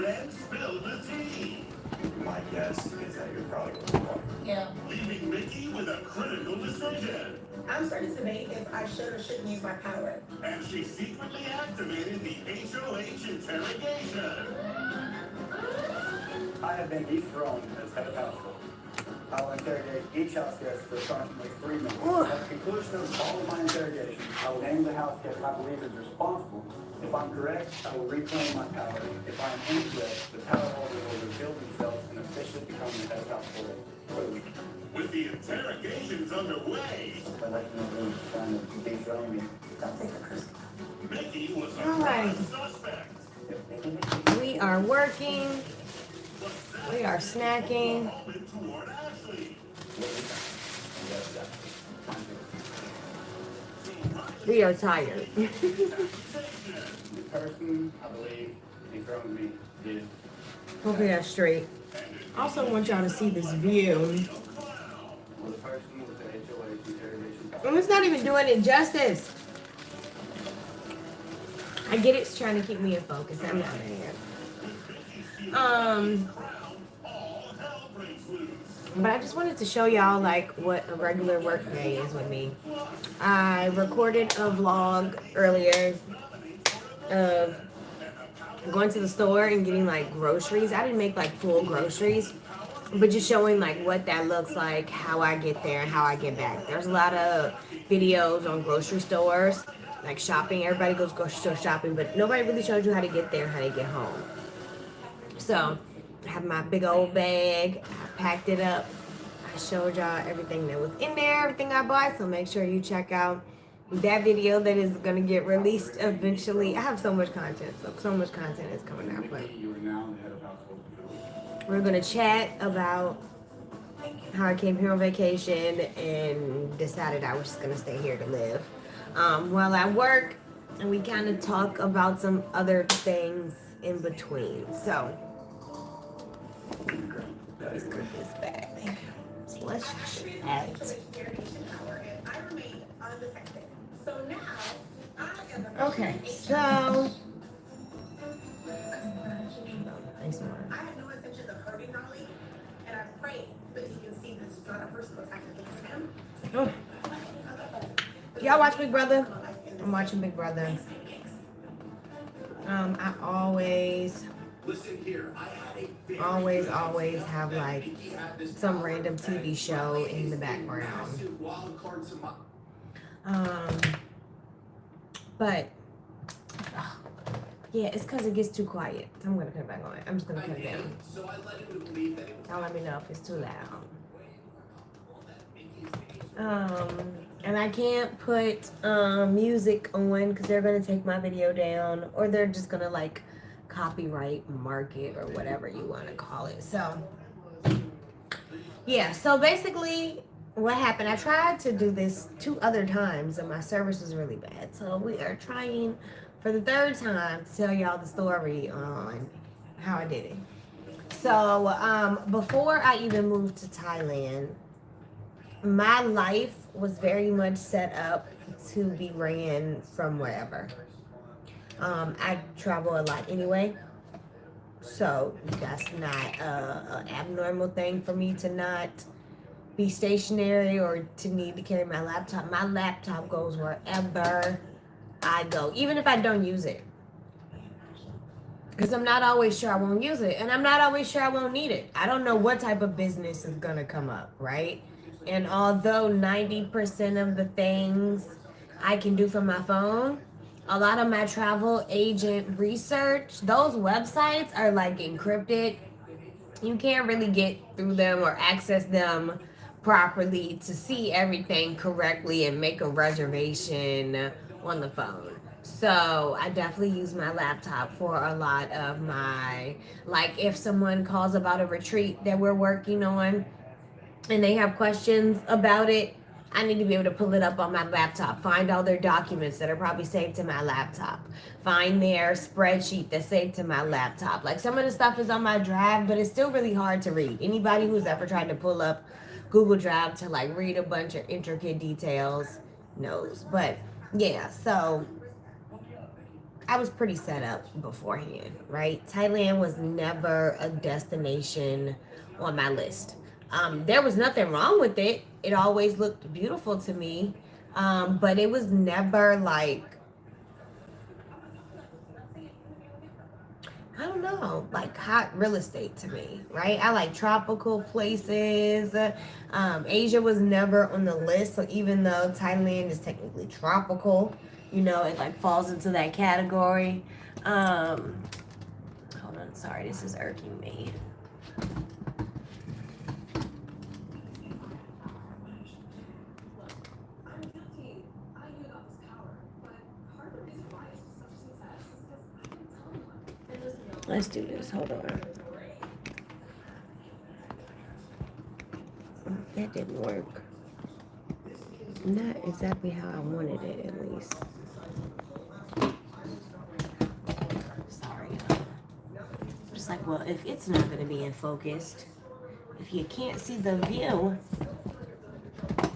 then spilled the tea. My guess is that you're probably going to walk. Yeah. Leaving Mickey with a critical decision. I'm starting to debate if I should or shouldn't use my power. And she secretly activated the HOH interrogation. I have been dethroned as head of household. I will interrogate each house guest for approximately 3 minutes. At the conclusion of all of my interrogations, I will name the house guest I believe is responsible. If I'm correct, I will reclaim my power. If I am incorrect, the power holder will reveal themselves and officially become the head of household for the week. With the interrogations underway, I'd like to know who's trying to dethrone me. Don't take it personal. Mickey was a All right. prime suspect. We are working. We are snacking. Moment toward Ashley. We are tired. The person I believe dethroned me is. Hopefully that's straight. I also want y'all to see this view. Well, the person with the HOH interrogation power. And it's not even doing it justice. I get it's trying to keep me in focus. I'm not in here. But I just wanted to show y'all like what a regular work day is with me. I recorded a vlog earlier of going to the store and getting like groceries. I didn't make like full groceries, but just showing like what that looks like, how I get there, and how I get back. There's a lot of videos on grocery stores, like shopping. Everybody goes grocery store shopping, but nobody really shows you how to get there, how to get home. So I have my big old bag. I packed it up. I showed y'all everything that was in there, everything I bought. So make sure you check out that video that is going to get released eventually. I have so much content. So much content is coming out. But You are now the head of household. we're going to chat about how I came here on vacation and decided I was just going to stay here to live while I work. And we kind of talk about some other things in between. So let's put this back. So let's chat. I remained undetected. So now I am the Okay, so nice one. I had no intentions of hurting Raleigh, and I pray that he can see this is not a personal attack against him. Oh. Y'all watch Big Brother? I'm watching Big Brother. I always Listen here, I had a very always have like some random TV show in the background. massive wild card to my But yeah, it's because it gets too quiet. So I'm gonna cut it back on. I'm just gonna cut it down. so I led him to believe that it was Y'all let me know if it's too loud. And I can't put music on because they're gonna take my video down, or they're just gonna like copyright mark it or whatever you want to call it. So yeah, so basically what happened, I tried to do this 2 other times and my service was really bad. So we are trying for the 3rd time to tell y'all the story on how I did it. So before I even moved to Thailand, my life was very much set up to be ran from wherever. I travel a lot anyway, so that's not an abnormal thing for me to not be stationary or to need to carry my laptop. My laptop goes wherever I go, even if I don't use it. Because I'm not always sure I won't use it, and I'm not always sure I won't need it. I don't know what type of business is going to come up, right? And although 90% of the things I can do from my phone, a lot of my travel agent research, those websites are like encrypted. You can't really get through them or access them properly to see everything correctly and make a reservation on the phone. So I definitely use my laptop for a lot of my, like if someone calls about a retreat that we're working on and they have questions about it, I need to be able to pull it up on my laptop, find all their documents that are probably saved to my laptop, find their spreadsheet that's saved to my laptop. Like some of the stuff is on my drive, but it's still really hard to read. Anybody who's ever tried to pull up Google Drive to like read a bunch of intricate details knows. But yeah, so I was pretty set up beforehand, right? Thailand was never a destination on my list. There was nothing wrong with it. It always looked beautiful to me. But it was never like, I don't know, like hot real estate to me, right? I like tropical places. Asia was never on the list. So even though Thailand is technically tropical, you know, it like falls into that category. Hold on, sorry, this is irking me. Let's do this. Hold on. That didn't work. Not exactly how I wanted it, at least. Sorry. Just like, well, if it's not going to be in focused, if you can't see the view, I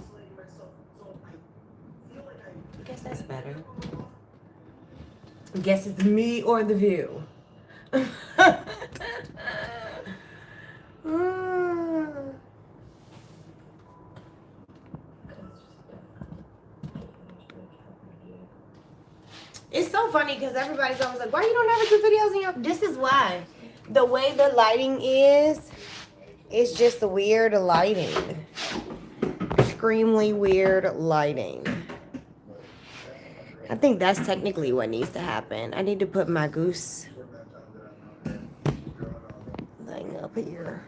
guess that's better. I guess it's me or the view. It's so funny because everybody's always like, why you don't ever do videos in your... This is why. The way the lighting is, it's just weird lighting. Extremely weird lighting. I think that's technically what needs to happen. I need to put my goose thing up here.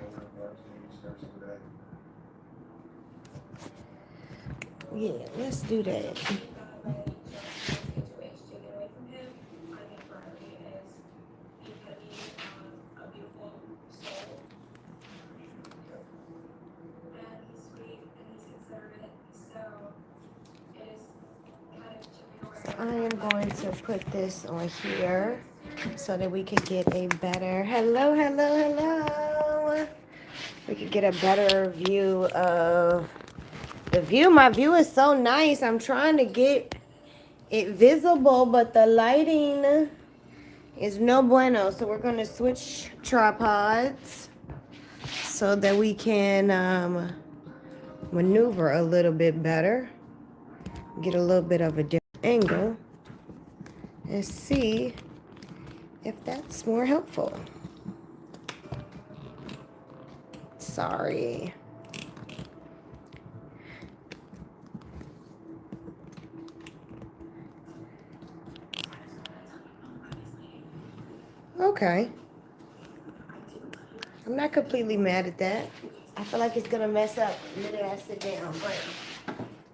Yeah, let's do that. I am going to put this on here so that we can get a better, hello. We could get a better view of the view. My view is so nice. I'm trying to get it visible, but the lighting is no bueno. So we're going to switch tripods so that we can maneuver a little bit better. Get a little bit of a different angle and see if that's more helpful. Sorry. Okay. I'm not completely mad at that. I feel like it's gonna mess up the minute I sit down, but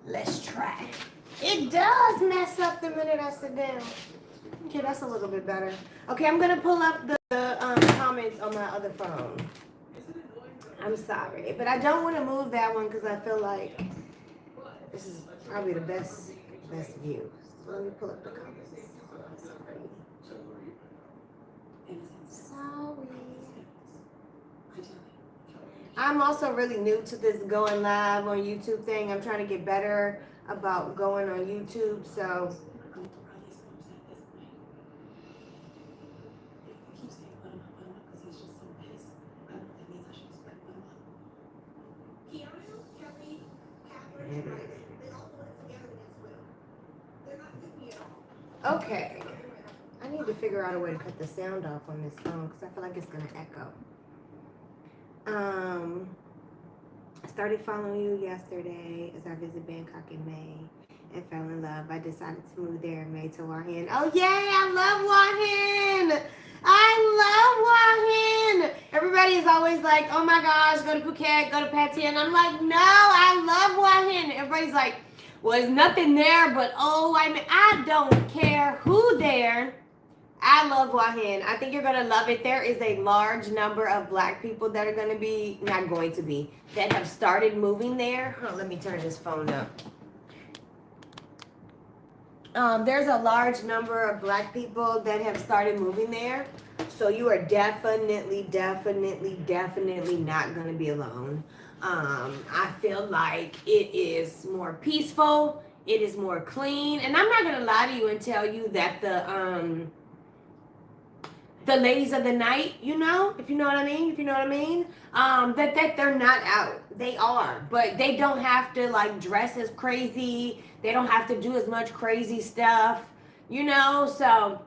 let's try. It does mess up the minute I sit down. Okay, that's a little bit better. Okay, I'm gonna pull up the comments on my other phone. I'm sorry, but I don't want to move that one because I feel like this is probably the best view. So let me pull up the comments. Sorry. I'm also really new to this going live on YouTube thing. I'm trying to get better about going on YouTube, so okay. I need to figure out a way to cut the sound off on this phone because I feel like it's gonna echo. I started following you yesterday as I visited Bangkok in May and fell in love. I decided to move there in May to Wahan. Oh yay, I love Wahan! I love Wahan! Everybody is always like, oh my gosh, go to Phuket, go to Pattaya. And I'm like, no, I love Wahan. Everybody's like, well, there's nothing there, but I don't care who there. I love Wahan. I think you're going to love it. There is a large number of black people that are going to be, that have started moving there. Oh, let me turn this phone up. There's a large number of black people that have started moving there. So you are definitely not going to be alone. I feel like it is more peaceful. It is more clean. And I'm not gonna lie to you and tell you that the ladies of the night, you know, if you know what I mean, that they're not out. They are, but they don't have to like dress as crazy. They don't have to do as much crazy stuff, you know. So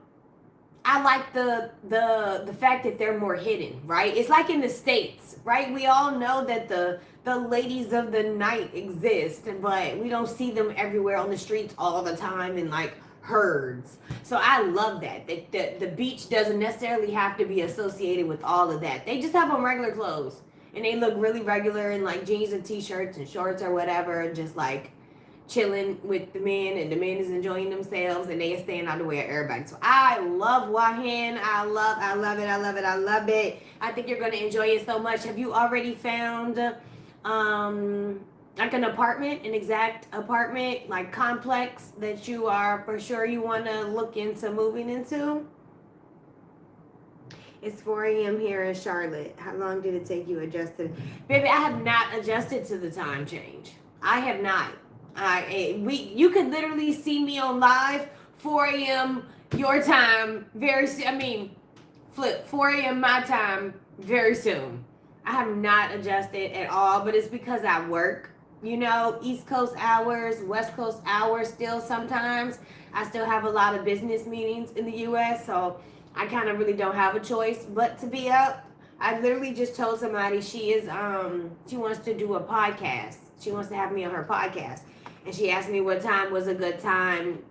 I like the fact that they're more hidden, right? It's like in the States, right? We all know that the ladies of the night exist, but we don't see them everywhere on the streets all the time in like herds. So I love that. The beach doesn't necessarily have to be associated with all of that. They just have on regular clothes and they look really regular in like jeans and t-shirts and shorts or whatever, just like chilling with the men, and the men is enjoying themselves and they are staying out of the way of everybody. So I love Wahin. I love it. I think you're gonna enjoy it so much. Have you already found like an apartment, an exact apartment, like complex that you are for sure you wanna look into moving into? It's 4 a.m. here in Charlotte. How long did it take you to adjust to? Baby, I have not adjusted to the time change. I have not. You could literally see me on live 4 a.m. your time flip 4 a.m. my time very soon. I have not adjusted at all, but it's because I work, you know, East Coast hours, West Coast hours still sometimes. I still have a lot of business meetings in the US, so I kind of really don't have a choice but to be up. I literally just told somebody she wants to do a podcast. She wants to have me on her podcast. And she asked me what time was a good time.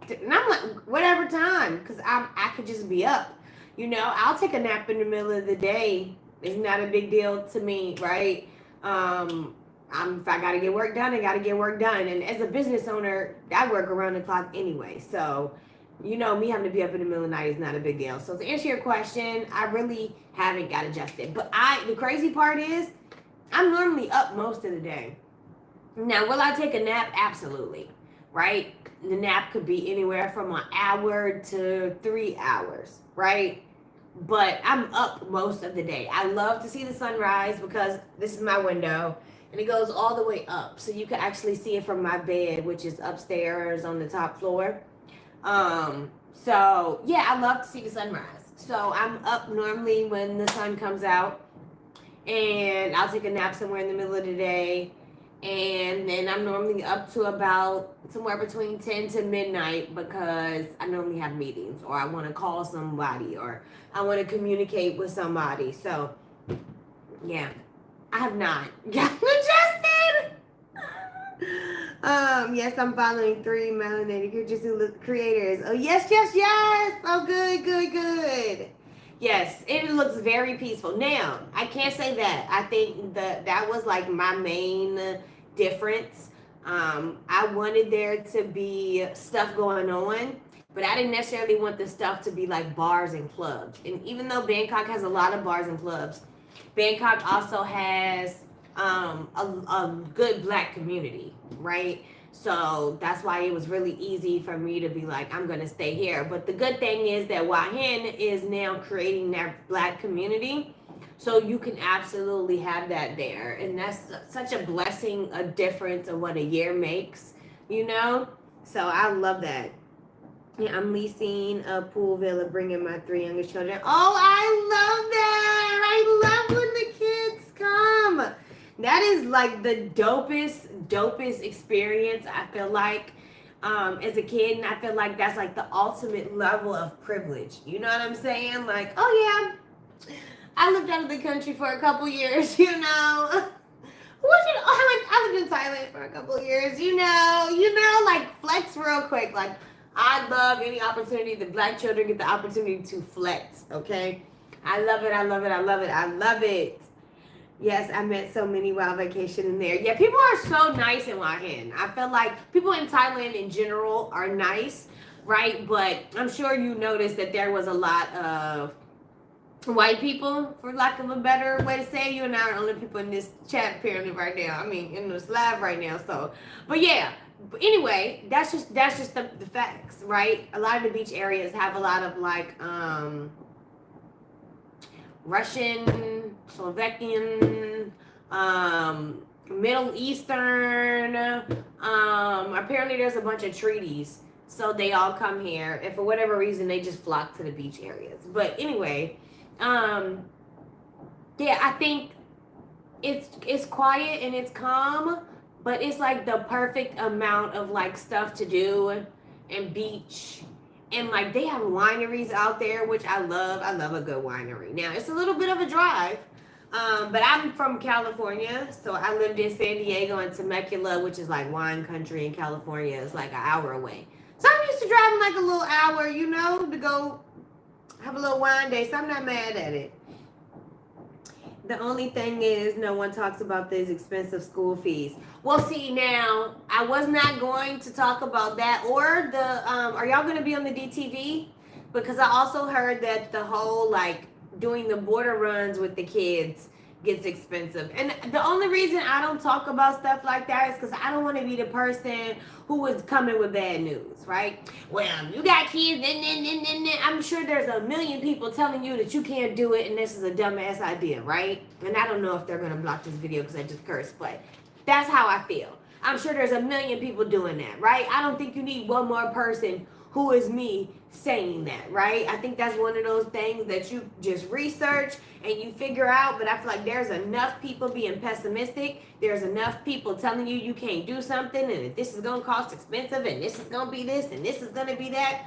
And I'm like, whatever time, because I could just be up. You know, I'll take a nap in the middle of the day. It's not a big deal to me, right? If I got to get work done, I got to get work done. And as a business owner, I work around the clock anyway. So, you know, me having to be up in the middle of the night is not a big deal. So to answer your question, I really haven't got adjusted. But the crazy part is, I'm normally up most of the day. Now, will I take a nap? Absolutely, right? The nap could be anywhere from an hour to 3 hours, right? But I'm up most of the day. I love to see the sunrise because this is my window and it goes all the way up. So you can actually see it from my bed, which is upstairs on the top floor. So yeah, I love to see the sunrise. So I'm up normally when the sun comes out, and I'll take a nap somewhere in the middle of the day. And then I'm normally up to about somewhere between 10 to midnight because I normally have meetings, or I want to call somebody, or I want to communicate with somebody. So yeah, I have not gotten adjusted. Yes, I'm following 3 melanated creators. Oh, yes. Oh, good. Yes, it looks very peaceful. Now, I can't say that. I think that was like my main difference. I wanted there to be stuff going on, but I didn't necessarily want the stuff to be like bars and clubs. And even though Bangkok has a lot of bars and clubs, Bangkok also has a good Black community, right? So that's why it was really easy for me to be like, I'm going to stay here. But the good thing is that Wahin is now creating that Black community. So you can absolutely have that there. And that's such a blessing, a difference of what a year makes, you know? So I love that. Yeah, I'm leasing a pool villa, bringing my 3 youngest children. Oh, I love that. I love when the kids come. That is like the dopest experience, I feel like, as a kid. And I feel like that's like the ultimate level of privilege. You know what I'm saying? Like, oh yeah, I lived out of the country for a couple years, you know. I lived in Thailand for a couple of years, you know, like flex real quick. Like, I love any opportunity the Black children get the opportunity to flex, okay? I love it. Yes, I met so many while vacationing there. Yeah, people are so nice in Wahin. I feel like people in Thailand in general are nice, right? But I'm sure you noticed that there was a lot of white people, for lack of a better way to say it. You and I are the only people in this chat apparently right now. I mean, in this live right now. So, but yeah. But anyway, that's just the facts, right? A lot of the beach areas have a lot of like Russian, Slovakian, Middle Eastern. Apparently there's a bunch of treaties. So they all come here. And for whatever reason, they just flock to the beach areas. But anyway, yeah, I think it's quiet and it's calm, but it's like the perfect amount of like stuff to do and beach. And like they have wineries out there, which I love. I love a good winery. Now it's a little bit of a drive, but I'm from California, so I lived in San Diego and Temecula, which is like wine country in California. It's like an hour away. So I'm used to driving like a little hour, you know, to go have a little wine day. So I'm not mad at it. The only thing is no one talks about these expensive school fees. Well, see, now I was not going to talk about that or the are y'all going to be on the DTV? Because I also heard that the whole like doing the border runs with the kids gets expensive. And the only reason I don't talk about stuff like that is because I don't want to be the person who is coming with bad news, right? Well, you got kids, I'm sure there's a million people telling you that you can't do it and this is a dumbass idea, right? And I don't know if they're going to block this video because I just cursed, but that's how I feel. I'm sure there's a million people doing that, right? I don't think you need one more person who is me saying that, right? I think that's one of those things that you just research and you figure out, but I feel like there's enough people being pessimistic. There's enough people telling you you can't do something and that this is going to cost expensive and this is going to be this and this is going to be that.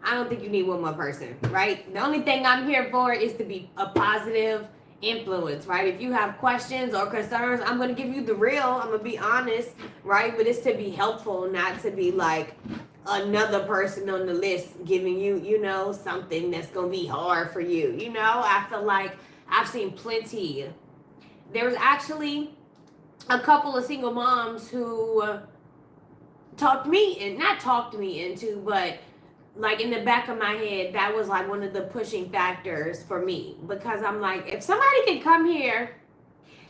I don't think you need one more person, right? The only thing I'm here for is to be a positive influence, right? If you have questions or concerns, I'm going to give you the real. I'm going to be honest, right? But it's to be helpful, not to be like another person on the list giving you, you know, something that's going to be hard for you. You know, I feel like I've seen plenty. There was actually a couple of single moms who talked me into, but like in the back of my head, that was like one of the pushing factors for me, because I'm like, if somebody can come here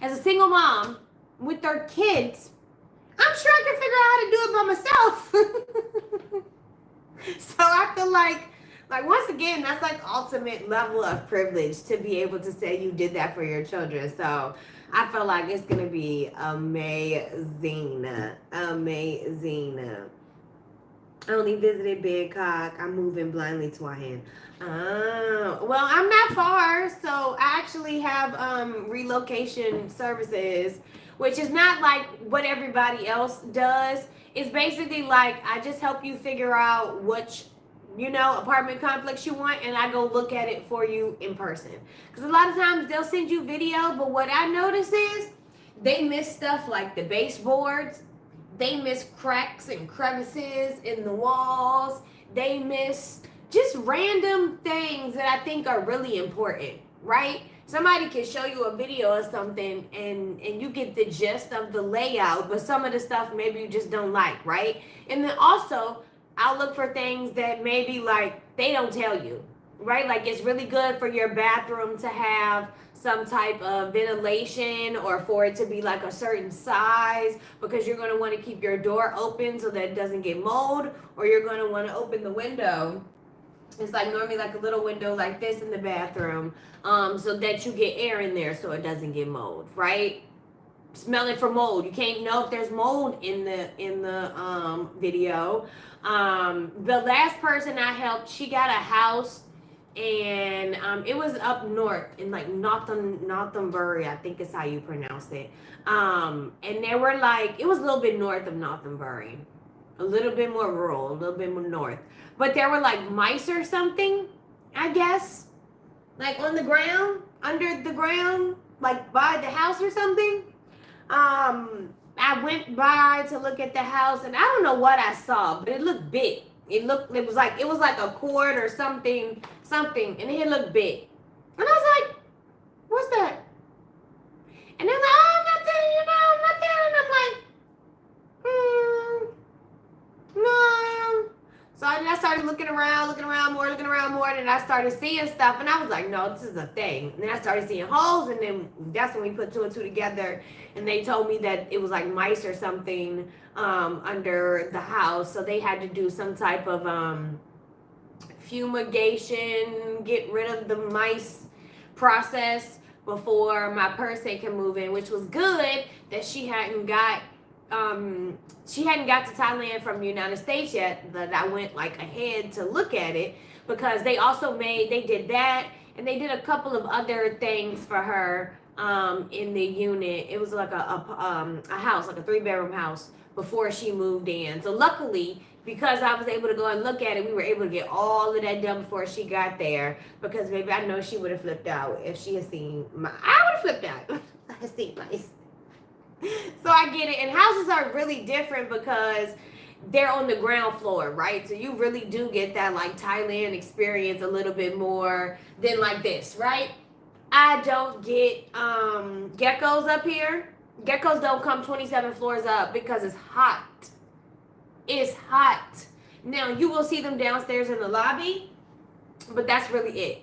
as a single mom with their kids, I'm sure I can figure out how to do it by myself. So I feel like once again, that's like ultimate level of privilege to be able to say you did that for your children. So I feel like it's gonna be amazing. I only visited Bangkok. I'm moving blindly to our hand. Well, I'm not far, so I actually have relocation services, which is not like what everybody else does. It's basically like I just help you figure out which, you know, apartment complex you want, and I go look at it for you in person. Because a lot of times they'll send you video, but what I notice is they miss stuff like the baseboards. They miss cracks and crevices in the walls. They miss just random things that I think are really important, right? Somebody can show you a video or something and you get the gist of the layout, but some of the stuff maybe you just don't like, right? And then also, I'll look for things that maybe like they don't tell you, right? Like it's really good for your bathroom to have some type of ventilation or for it to be like a certain size, because you're going to want to keep your door open so that it doesn't get mold, or you're going to want to open the window. It's like normally like a little window like this in the bathroom, so that you get air in there so it doesn't get mold, right? Smelling for mold. You can't know if there's mold in the video. The last person I helped, she got a house, and it was up north in like Northumberland, I think is how you pronounce it. And they were like, it was a little bit north of Northumberland, a little bit more rural, a little bit more north. But there were like mice or something, I guess, like on the ground, under the ground, like by the house or something. I went by to look at the house, and I don't know what I saw, but it looked big. It was like a cord or something, and it looked big. And I was like, what's that? And they're like, oh, nothing, nothing. And I'm like, no. So I started looking around more, and then I started seeing stuff, and I was like, no, this is a thing. And then I started seeing holes, and then that's when we put two and two together, and they told me that it was like mice or something under the house, so they had to do some type of fumigation, get rid of the mice process. before my person can move in, which was good that she hadn't got to Thailand from the United States yet, that I went like ahead to look at it, because they did that, and they did a couple of other things for her in the unit. It was like a house, like a 3-bedroom house before she moved in. So luckily, because I was able to go and look at it, we were able to get all of that done before she got there, because maybe I know she would have flipped out if she had seen I would have flipped out. I had seen mice. So I get it. And houses are really different because they're on the ground floor, right? So you really do get that like Thailand experience a little bit more than like this, right? I don't get geckos up here. Geckos don't come 27 floors up because it's hot. It's hot. Now, you will see them downstairs in the lobby, but that's really it.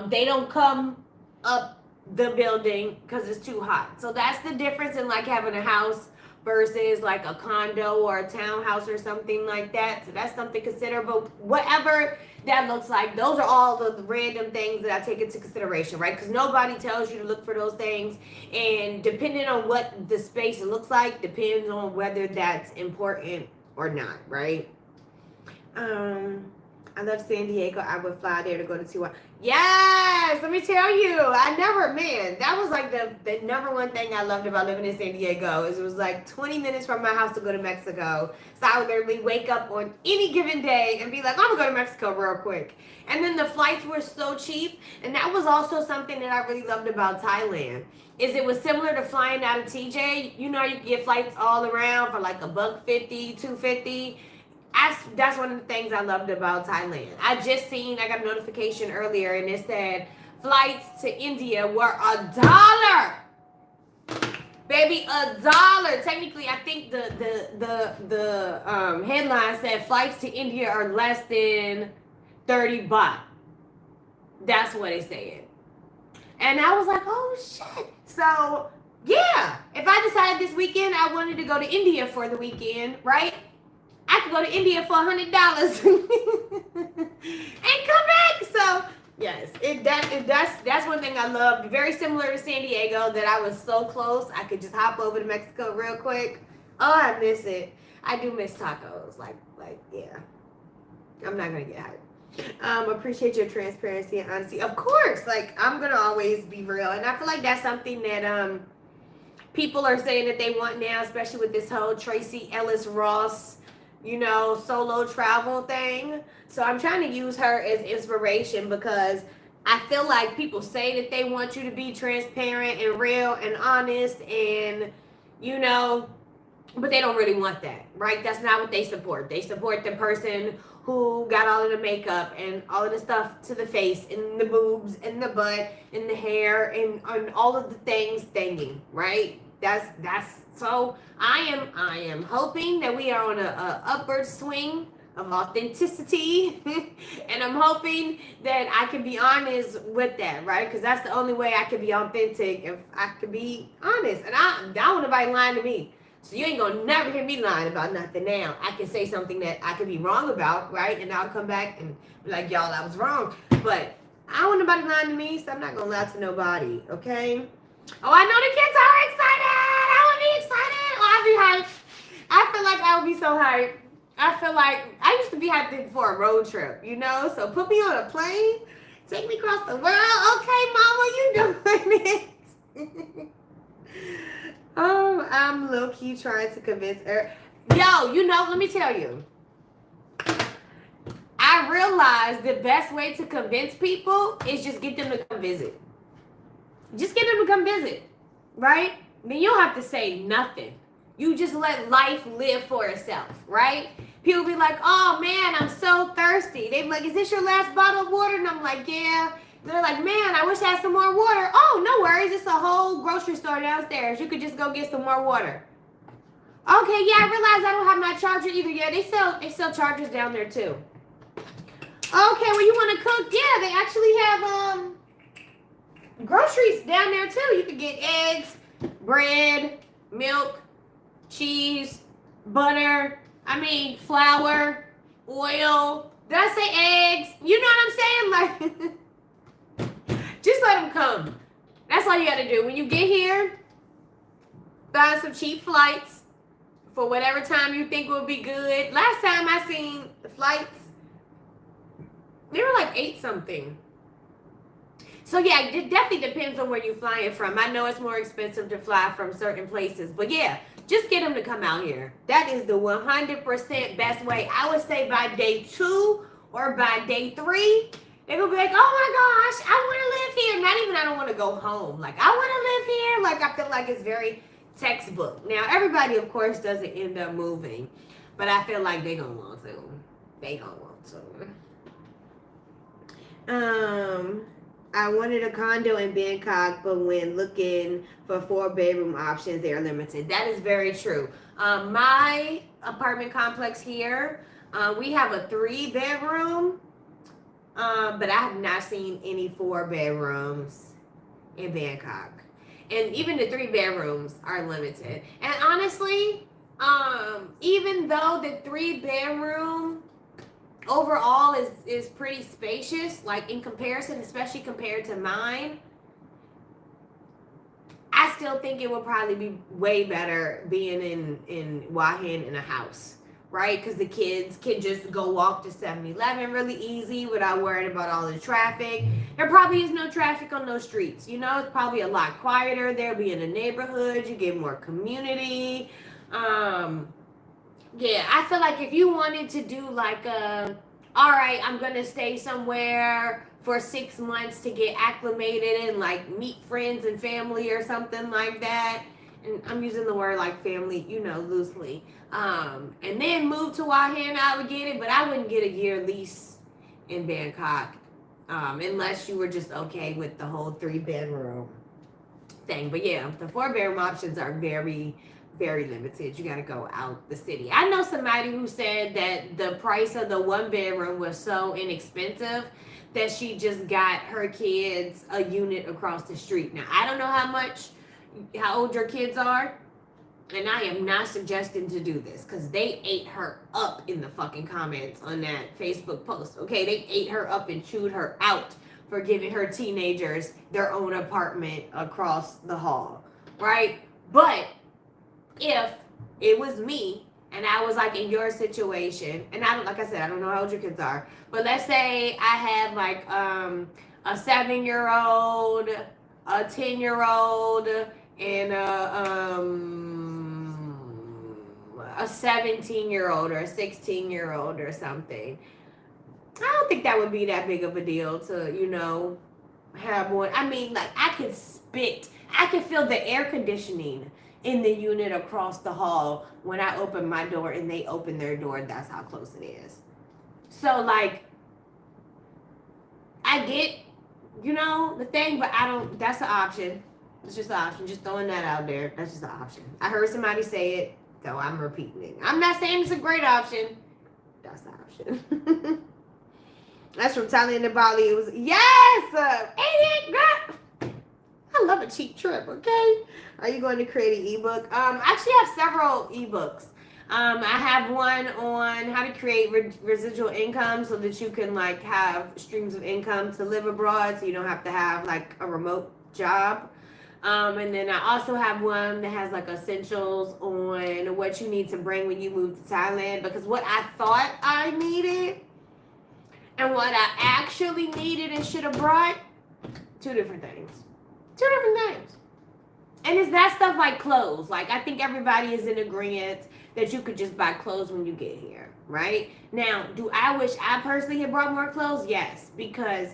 They don't come up the building because it's too hot. So that's the difference in like having a house versus like a condo or a townhouse or something like that. So that's something to consider. But whatever that looks like, those are all the random things that I take into consideration, right? Because nobody tells you to look for those things. And depending on what the space looks like, depends on whether that's important or not, right? I love San Diego. I would fly there to go to Tijuana. Yes, let me tell you. That was like the number one thing I loved about living in San Diego, is it was like 20 minutes from my house to go to Mexico. So I would literally wake up on any given day and be like, I'm gonna go to Mexico real quick. And then the flights were so cheap. And that was also something that I really loved about Thailand, is it was similar to flying out of TJ. You know, you can get flights all around for like $150, $250. That's one of the things I loved about Thailand. I got a notification earlier, and it said flights to India were $1. Baby, $1. Technically, I think the headline said flights to India are less than 30 baht. That's what it said. And I was like, oh shit. So yeah, if I decided this weekend I wanted to go to India for the weekend, right? I could go to India for $100 and come back. So yes, that's one thing I loved. Very similar to San Diego, that I was so close. I could just hop over to Mexico real quick. Oh, I miss it. I do miss tacos. Like yeah. I'm not gonna get hyped. Appreciate your transparency and honesty. Of course, like I'm gonna always be real, and I feel like that's something that people are saying that they want now, especially with this whole Tracy Ellis Ross, solo travel thing. So I'm trying to use her as inspiration, because I feel like people say that they want you to be transparent and real and honest and, but they don't really want that, right? That's not what they support. They support the person who got all of the makeup and all of the stuff to the face and the boobs and the butt and the hair and all of the things thingy, right? That's so I am hoping that we are on a upward swing of authenticity and I'm hoping that I can be honest with that, right? Because that's the only way I can be authentic, if I can be honest. And I don't want nobody lying to me. So you ain't gonna never hear me lying about nothing now. I can say something that I could be wrong about, right? And I'll come back and be like, y'all, I was wrong. But I don't want nobody lying to me, so I'm not gonna lie to nobody, okay? Oh, I know the kids are excited. I would be excited. Oh, I'd be hyped. I feel like I would be so hyped. I feel like I used to be hyped for a road trip, So put me on a plane, take me across the world. Okay, Mama, you doing it. I'm low-key trying to convince her. Yo, let me tell you. I realized the best way to convince people is just get them to come visit. Just get them to come visit, right? Then you don't have to say nothing. You just let life live for itself, right? People be like, oh man, I'm so thirsty. They be like, is this your last bottle of water? And I'm like, yeah. They're like, man, I wish I had some more water. Oh, no worries. It's a whole grocery store downstairs. You could just go get some more water. Okay, yeah, I realize I don't have my charger either. Yeah, they sell chargers down there too. Okay, well, you want to cook? Yeah, they actually have groceries down there too. You could get eggs, bread, milk, cheese, butter, flour, oil. Did I say eggs? You know what I'm saying? Like, just let them come. all you gotta do. When you get here, find some cheap flights for whatever time you think will be good. Last time I seen the flights, they were like 8 something. So yeah, it definitely depends on where you're flying from. I know it's more expensive to fly from certain places, but yeah, just get them to come out here. That is the 100% best way. I would say by day 2 or by day 3, they're gonna be like, oh my gosh, I want to live here. Not even I don't want to go home. Like, I want to live here. Like, I feel like it's very textbook. Now, everybody, of course, doesn't end up moving, but I feel like they're gonna want to. They gonna want to. I wanted a condo in Bangkok, but when looking for 4-bedroom options, they are limited. That is very true. My apartment complex here, we have a 3-bedroom, but I have not seen any 4 bedrooms in Bangkok. And even the 3 bedrooms are limited. And honestly, even though the 3-bedroom overall is pretty spacious, like in comparison, especially compared to mine, I still think it would probably be way better being in Hua Hin in a house, right? Because the kids can just go walk to 7-Eleven really easy without worrying about all the traffic. There probably is no traffic on those streets. You know, it's probably a lot quieter. They'll be in the neighborhood. You get more community. Yeah, I feel like if you wanted to do like all right, I'm gonna stay somewhere for 6 months to get acclimated and like meet friends and family or something like that. And I'm using the word like family, you know, loosely. And then move to Hua Hin, I would get it, but I wouldn't get a year lease in Bangkok unless you were just okay with the whole 3-bedroom thing. But yeah, the 4-bedroom options are very, very limited. You got to go out the city. I know somebody who said that the price of the 1-bedroom was so inexpensive that she just got her kids a unit across the street. Now, I don't know how old your kids are, and I am not suggesting to do this because they ate her up in the fucking comments on that Facebook post. Okay, they ate her up and chewed her out for giving her teenagers their own apartment across the hall, right? But if it was me and I was like in your situation, and I don't, like I said, I don't know how old your kids are, but let's say I had like a 7-year-old, a 10-year-old, and a 17-year-old or a 16-year-old or something. I don't think that would be that big of a deal to, you know, have one. I mean, like, I could feel the air conditioning in the unit across the hall when I open my door and they open their door. That's how close it is. So, like, I get, you know, the thing, but that's an option. It's just an option. Just throwing that out there. That's just an option. I heard somebody say it, so I'm repeating it. I'm not saying it's a great option. That's the option. That's from Thailand to Bali. It was, yes! Idiot, girl! I love a cheap trip, okay? Are you going to create an ebook? I actually have several ebooks. I have one on how to create residual income so that you can like have streams of income to live abroad, so you don't have to have like a remote job. And then I also have one that has like essentials on what you need to bring when you move to Thailand, because what I thought I needed and what I actually needed and should have brought, 2 different things. 2 different things. And it's that stuff like clothes. Like, I think everybody is in agreement that you could just buy clothes when you get here, right? Now, do I wish I personally had brought more clothes? Yes, because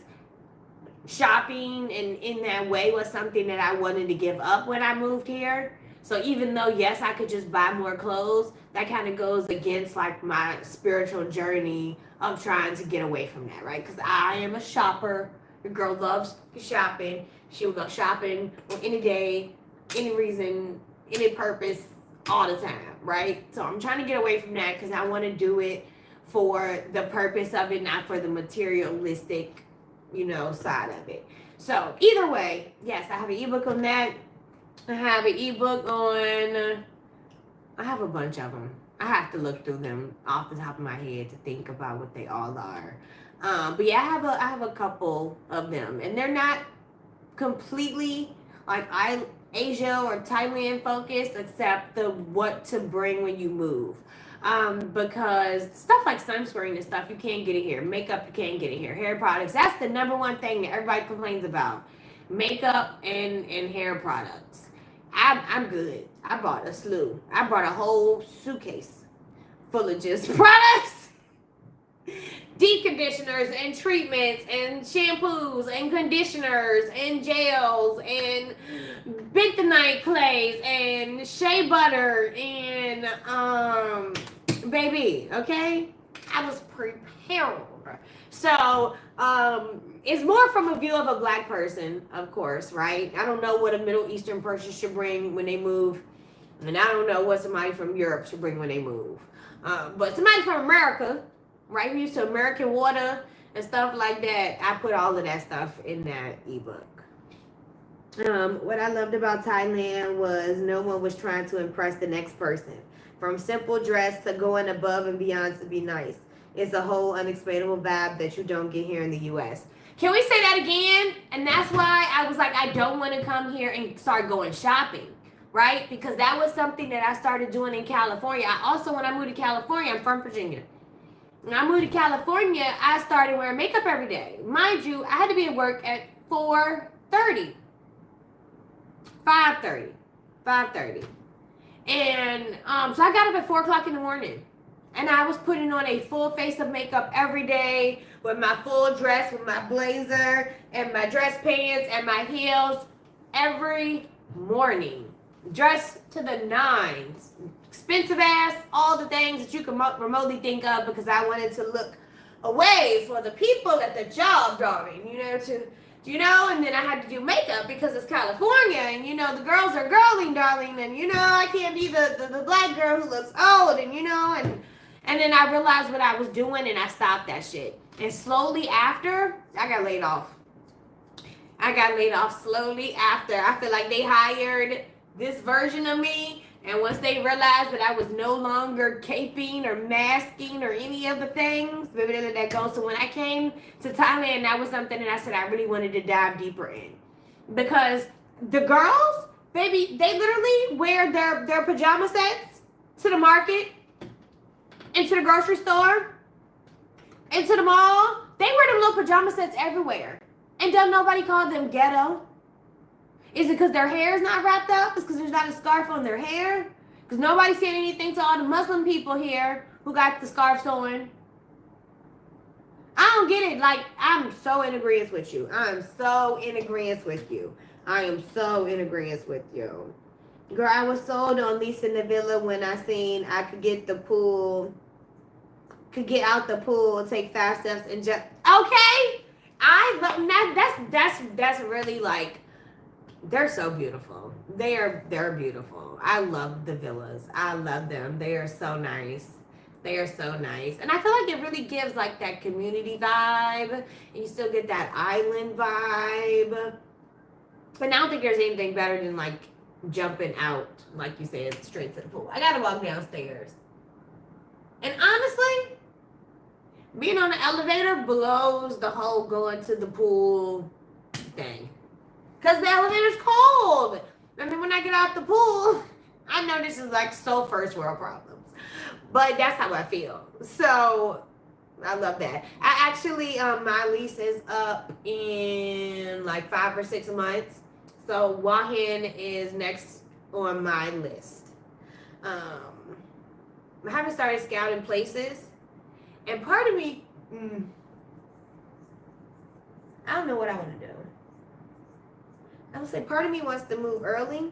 shopping and in that way was something that I wanted to give up when I moved here. So even though, yes, I could just buy more clothes, that kind of goes against like my spiritual journey of trying to get away from that, right? Because I am a shopper. The girl loves shopping. She will go shopping on any day, any reason, any purpose, all the time, right? So I'm trying to get away from that because I want to do it for the purpose of it, not for the materialistic, you know, side of it. So either way, yes, I have an ebook on that. I have an ebook on, I have a bunch of them. I have to look through them off the top of my head to think about what they all are. But yeah, I have a couple of them, and they're not completely like Asia or Thailand focused, except the what to bring when you move. Because stuff like sunscreen and stuff, you can't get it here. Makeup, you can't get it here. Hair products, that's the number one thing that everybody complains about. Makeup and hair products. I'm good. I bought a slew. I brought a whole suitcase full of just products, deep conditioners and treatments and shampoos and conditioners and gels and bentonite clays and shea butter and baby, okay? I was prepared. So it's more from a view of a black person, of course, right? I don't know what a Middle Eastern person should bring when they move, and I don't know what somebody from Europe should bring when they move. But somebody from America, right, who used to American water and stuff like that, I put all of that stuff in that ebook. What I loved about Thailand was no one was trying to impress the next person. From simple dress to going above and beyond to be nice. It's a whole unexplainable vibe that you don't get here in the U.S. Can we say that again? And that's why I was like, I don't want to come here and start going shopping, right? Because that was something that I started doing in California. I also, when I moved to California, I'm from Virginia. When I moved to California, I started wearing makeup every day. Mind you, I had to be at work at 4:30. 5:30. And so I got up at 4 o'clock in the morning. And I was putting on a full face of makeup every day with my full dress, with my blazer and my dress pants and my heels every morning. Dressed to the nines. Expensive ass, all the things that you can remotely think of because I wanted to look away for the people at the job, darling, and then I had to do makeup because it's California, and the girls are girling, darling, and I can't be the black girl who looks old, and then I realized what I was doing, and I stopped that shit. And slowly after, I got laid off. Slowly after. I feel like they hired this version of me, and once they realized that I was no longer caping or masking or any of the things, maybe they let that go. So when I came to Thailand, that was something that I said I really wanted to dive deeper in. Because the girls, baby, they literally wear their pajama sets to the market, into the grocery store, into the mall. They wear them little pajama sets everywhere. And don't nobody call them ghetto. Is it because their hair is not wrapped up? Is because there's not a scarf on their hair? Because nobody's saying anything to all the Muslim people here who got the scarves on. I don't get it. Like, I'm so in agreement with you. I am so in agreement with you. Girl, I was sold on leasing the villa when I seen I could get out the pool, take 5 steps and jump. Okay. I love that's really like, they're so beautiful. They're beautiful. I love the villas. I love them. They are so nice. And I feel like it really gives like that community vibe. And you still get that island vibe. But I don't think there's anything better than like jumping out, like you said, straight to the pool. I gotta walk downstairs. And honestly, being on the elevator blows the whole going to the pool thing. Because the elevator's cold. I mean, when I get out the pool, I know this is like so first world problems. But that's how I feel. So, I love that. I actually, my lease is up in like 5 or 6 months. So, Wahin is next on my list. I haven't started scouting places. And part of me, I don't know what I want to do. I would say part of me wants to move early,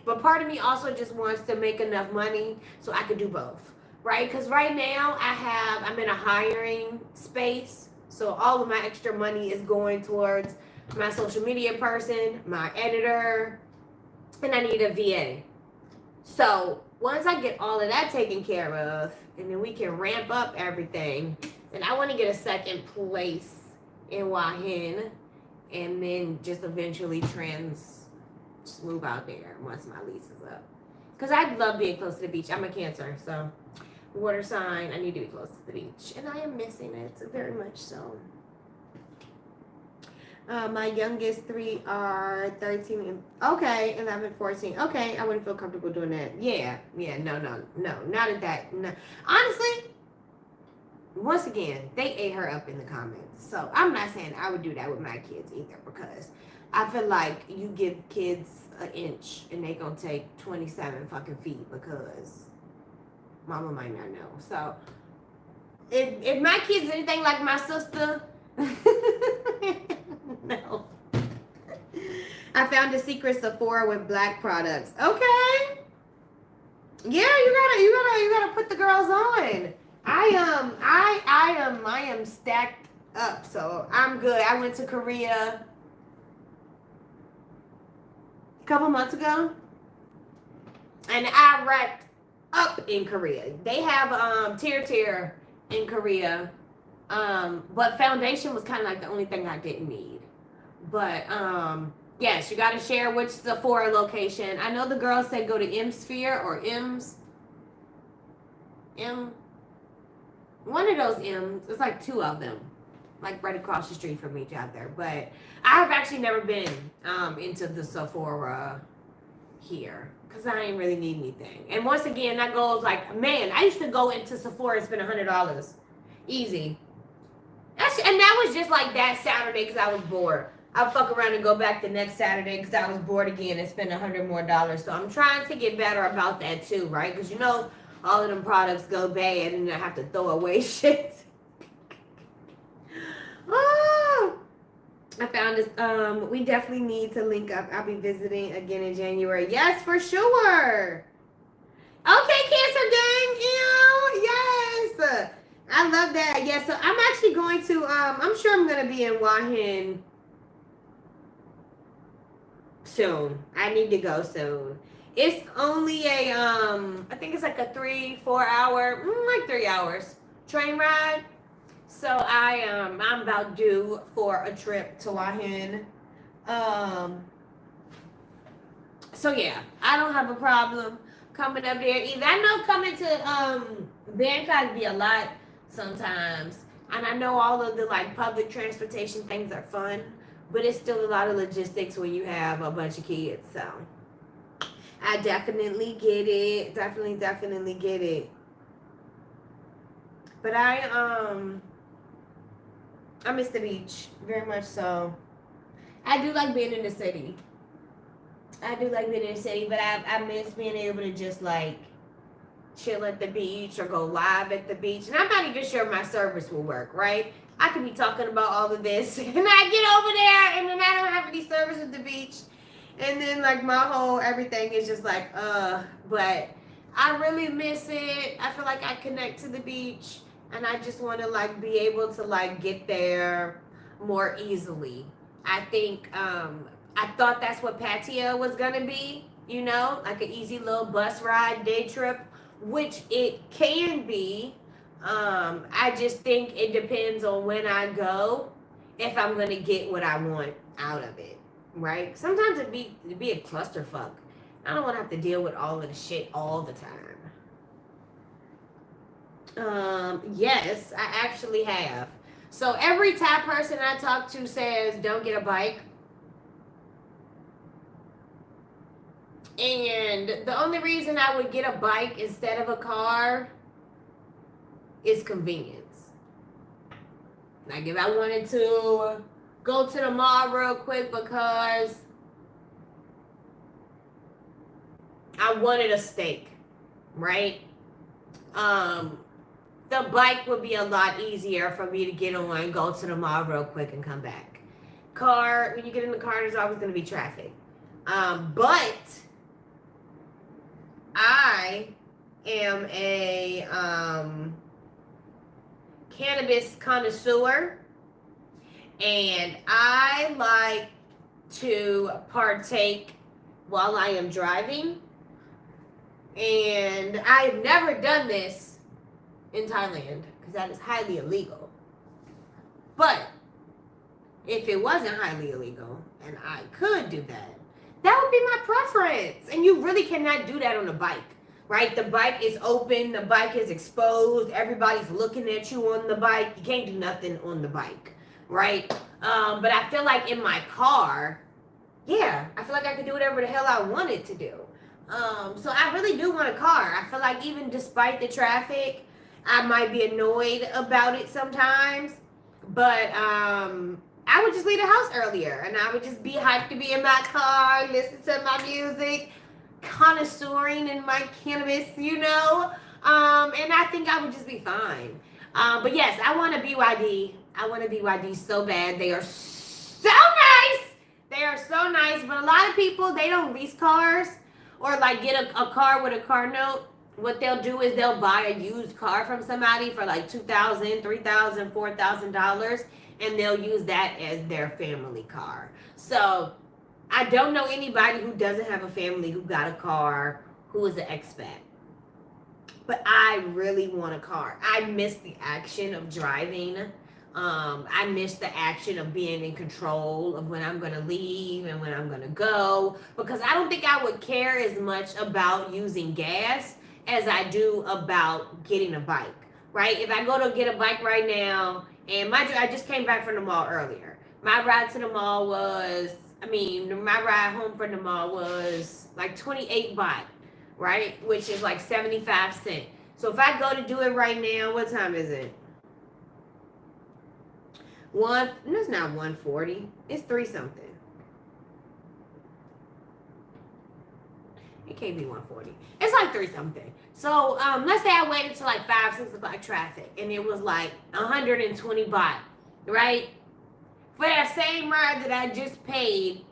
but part of me also just wants to make enough money so I could do both, right? Because right now I'm in a hiring space, so all of my extra money is going towards my social media person, my editor, and I need a VA. So once I get all of that taken care of, and then we can ramp up everything, and I want to get a second place in Wahin, and then just eventually just move out there once my lease is up. Because I love being close to the beach. I'm a Cancer, so water sign, I need to be close to the beach. And I am missing it very much so. My youngest 3 are 13 and okay, 11, 14. Okay, I wouldn't feel comfortable doing that. Yeah, no. Not at that. No. Honestly, once again, they ate her up in the comments. So I'm not saying I would do that with my kids either, because I feel like you give kids an inch and they gonna take 27 fucking feet because mama might not know. So if my kids anything like my sister, no. I found a secret Sephora with black products. Okay. Yeah, you gotta put the girls on. I am stacked up, so I'm good. I went to Korea a couple months ago, and I racked up in Korea. They have tier in Korea, but foundation was kind of like the only thing I didn't need. But yes, you got to share which Sephora location. I know the girls said go to M Sphere or one of those M's. It's like 2 of them, like right across the street from each other. But I've actually never been into the Sephora here because I ain't really need anything. And once again, that goes like, man, I used to go into Sephora and spend $100 easy. And that was just like that Saturday because I was bored. I'll fuck around and go back the next Saturday because I was bored again and spend $100 more. So I'm trying to get better about that too, right? Because you know, all of them products go bad and I have to throw away shit. Oh, I found this. We definitely need to link up. I'll be visiting again in January. Yes, for sure. Okay, Cancer Gang. Ew, yes. I love that. Yeah, so I'm actually going to, I'm sure I'm going to be in Wahin soon. I need to go soon. It's only a, I think it's like a 3-4 hour, like 3 hours train ride. So I'm about due for a trip to Wahin. So yeah, I don't have a problem coming up there either. I know coming to Bangkok be a lot sometimes, and I know all of the like public transportation things are fun, but it's still a lot of logistics when you have a bunch of kids. So I definitely get it. Definitely get it. But I miss the beach very much so. I do like being in the city. But I miss being able to just like chill at the beach or go live at the beach. And I'm not even sure my service will work, right? I could be talking about all of this and I get over there and then I don't have any service at the beach. And then like my whole everything is just like, but I really miss it. I feel like I connect to the beach and I just want to like be able to like get there more easily. I think, I thought that's what Pattaya was gonna be, you know, like an easy little bus ride, day trip, which it can be. I just think it depends on when I go, if I'm gonna get what I want out of it, right? Sometimes it'd be a clusterfuck. I don't want to have to deal with all of the shit all the time. Yes, I actually have. So every Thai person I talk to says, don't get a bike. And the only reason I would get a bike instead of a car is convenience. Like if I wanted to go to the mall real quick because I wanted a steak, right? The bike would be a lot easier for me to get on and go to the mall real quick and come back. Car, when you get in the car, there's always going to be traffic. But I am a cannabis connoisseur, and I like to partake while I am driving. And I've never done this in Thailand because that is highly illegal. But if it wasn't highly illegal and I could do that, that would be my preference. And you really cannot do that on a bike, right? The bike is open. The bike is exposed. Everybody's looking at you on the bike. You can't do nothing on the bike, right? But I feel like in my car, yeah, I feel like I could do whatever the hell I wanted to do. So I really do want a car. I feel like even despite the traffic, I might be annoyed about it sometimes. But I would just leave the house earlier and I would just be hyped to be in my car, listen to my music, connoisseuring in my cannabis, you know. And I think I would just be fine. But yes, I want a BYD. I want a BYD so bad. They are so nice. They are so nice. But a lot of people, they don't lease cars or like get a car with a car note. What they'll do is they'll buy a used car from somebody for like $2,000, $3,000, $4,000, and they'll use that as their family car. So I don't know anybody who doesn't have a family who got a car who is an expat. But I really want a car. I miss the action of driving. I miss the action of being in control of when I'm going to leave and when I'm going to go. Because I don't think I would care as much about using gas as I do about getting a bike, right? If I go to get a bike right now, and I just came back from the mall earlier. My ride to the mall was, my ride home from the mall was like 28 baht, right? Which is like 75 cents. So if I go to do it right now, what time is it? It's not 1:40. It's 3 something. It can't be 1:40. It's like 3 something. So let's say I waited till like 5, 6 o'clock traffic and it was like 120 baht, right? For that same ride that I just paid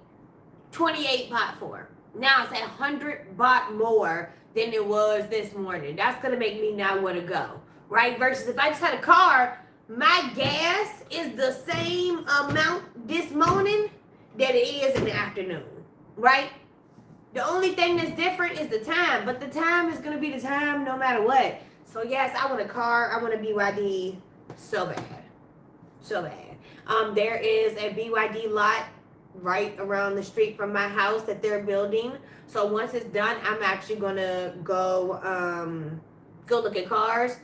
28 baht for. Now it's 100 baht more than it was this morning. That's gonna make me not want to go, right? Versus if I just had a car, my gas is the same amount this morning that it is in the afternoon, right? The only thing that's different is the time, but the time is gonna be the time no matter what. So yes, I want a car. I want a BYD so bad, so bad. There is a BYD lot right around the street from my house that they're building. So once it's done, I'm actually gonna go look at cars,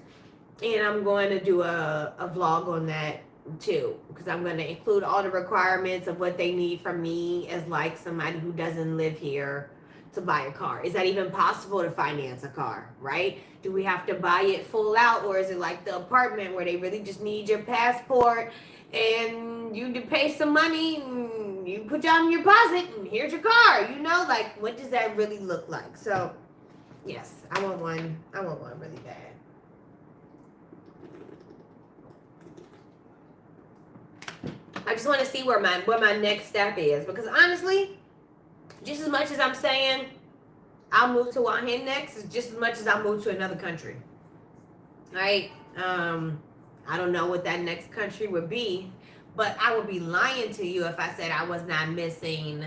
and I'm going to do a vlog on that too, because I'm going to include all the requirements of what they need from me as like somebody who doesn't live here to buy a car. Is that even possible to finance a car, right? Do we have to buy it full out, or is it like the apartment where they really just need your passport and you to pay some money and you put down your deposit and here's your car, you know? Like, what does that really look like? So yes, I want one really bad. I just want to see what my next step is, because honestly, just as much as I'm saying I'll move to Wahin next, is just as much as I'll move to another country. Right? I don't know what that next country would be, but I would be lying to you if I said I was not missing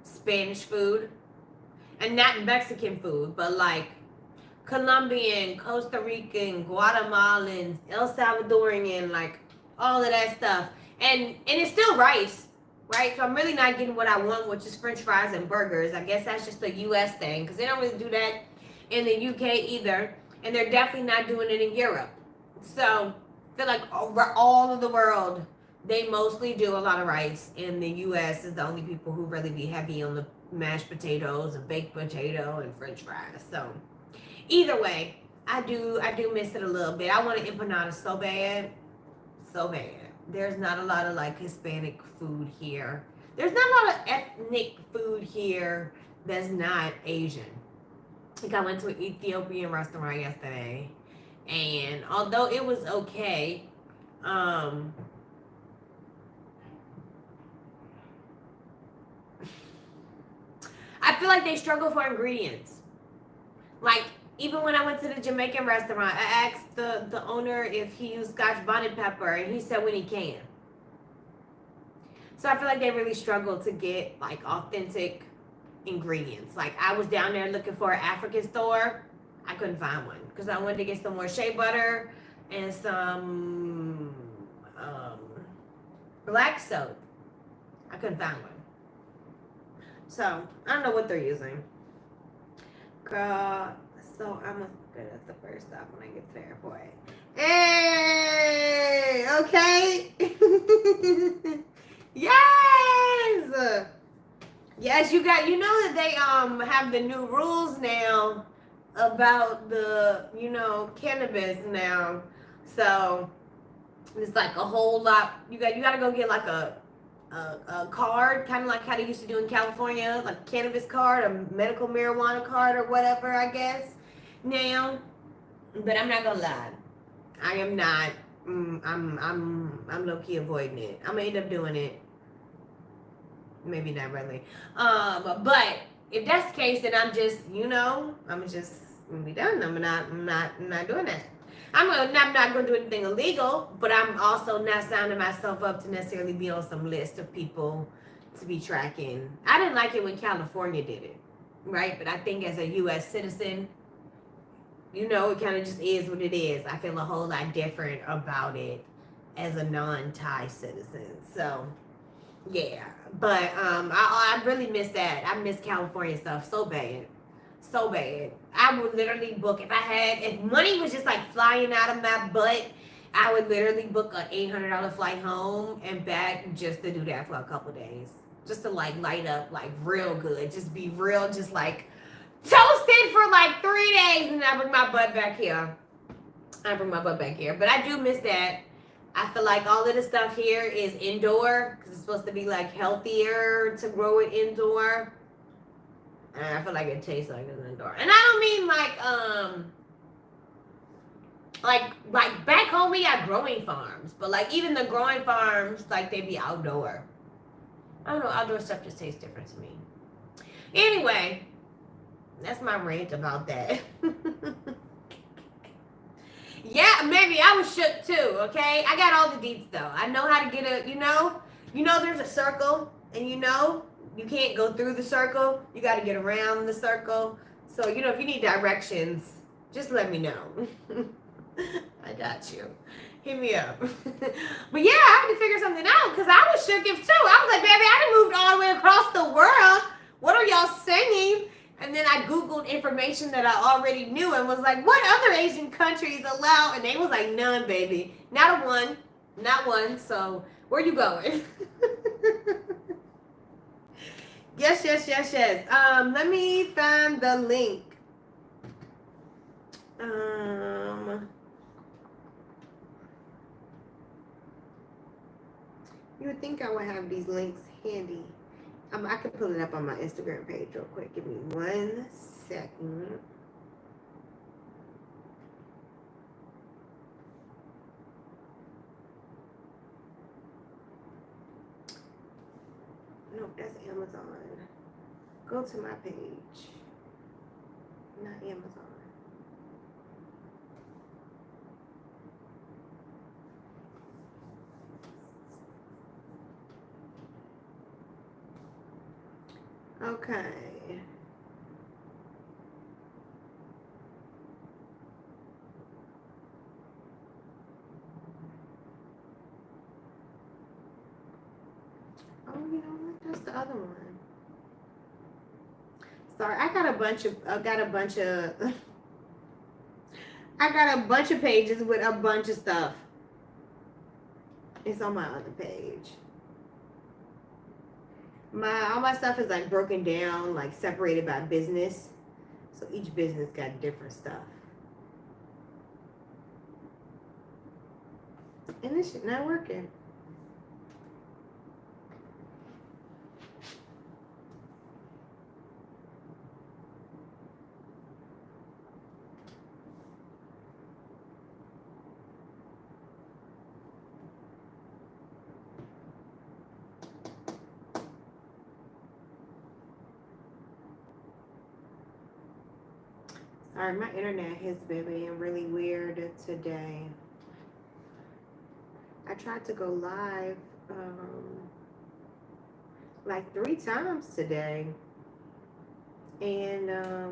Spanish food, and not Mexican food, but like Colombian, Costa Rican, Guatemalan, El Salvadorian, like all of that stuff. And it's still rice, right? So I'm really not getting what I want, which is French fries and burgers. I guess that's just a US thing, because they don't really do that in the UK either. And they're definitely not doing it in Europe. So I feel like over all of the world, they mostly do a lot of rice. And the US is the only people who really be heavy on the mashed potatoes and baked potato and French fries. So either way, I do miss it a little bit. I want an empanada so bad. So bad. There's not a lot of like Hispanic food here. There's not a lot of ethnic food here that's not Asian. Like I went to an Ethiopian restaurant yesterday, and although it was okay, I feel like they struggle for ingredients. Like, even when I went to the Jamaican restaurant, I asked the owner if he used Scotch bonnet pepper, and he said when he can. So I feel like they really struggle to get like authentic ingredients. Like I was down there looking for an African store. I couldn't find one because I wanted to get some more shea butter and some black soap. I couldn't find one. So I don't know what they're using. Girl, so I'm gonna that's the first stop when I get to the airport. Hey, okay. Yes. Yes, you know that they have the new rules now about the, cannabis now. So it's like a whole lot. You got to go get like a card, kind of like how they used to do in California, like a cannabis card, a medical marijuana card, or whatever. I guess now, but I'm not gonna lie, I am not. I'm low key avoiding it. I'm gonna end up doing it. Maybe not really. But if that's the case, then I'm just gonna be done. I'm not doing that. I'm not gonna do anything illegal, but I'm also not signing myself up to necessarily be on some list of people to be tracking. I didn't like it when California did it, right? But I think as a U.S. citizen, it kind of just is what it is. I feel a whole lot different about it as a non-Thai citizen. So yeah, but I really miss that. I miss California stuff so bad, so bad. I would literally book if money was just like flying out of my butt. I would literally book an $800 flight home and back just to do that for a couple days, just to like light up like real good, just be real, just like toasted for like 3 days, and I bring my butt back here. But I do miss that. I feel like all of the stuff here is indoor because it's supposed to be like healthier to grow it indoor. And I feel like it tastes like it's indoor. And I don't mean like back home we got growing farms, but like even the growing farms, like they be outdoor. I don't know, outdoor stuff just tastes different to me. Anyway, that's my rant about that. Yeah, maybe I was shook too, okay? I got all the deets though. I know how to get there's a circle, and you can't go through the circle. You got to get around the circle. So, if you need directions, just let me know. I got you. Hit me up. But yeah, I had to figure something out because I was shook if too. I was like, baby, I done moved all the way across the world. What are y'all singing? And then I Googled information that I already knew and was like, what other Asian countries allow? And they was like, none, baby. Not a one. Not one. So where you going? Yes. Let me find the link. You would think I would have these links handy. I can pull it up on my Instagram page real quick. Give me 1 second. Nope, that's Amazon. Go to my page. Not Amazon. Okay. Oh, you know what? That's the other one. Sorry, I got a bunch of pages with a bunch of stuff. It's on my other page. All my stuff is like broken down, like separated by business. So each business got different stuff. And this shit not working. Sorry, my internet has been being really weird today. I tried to go live like 3 times today. And it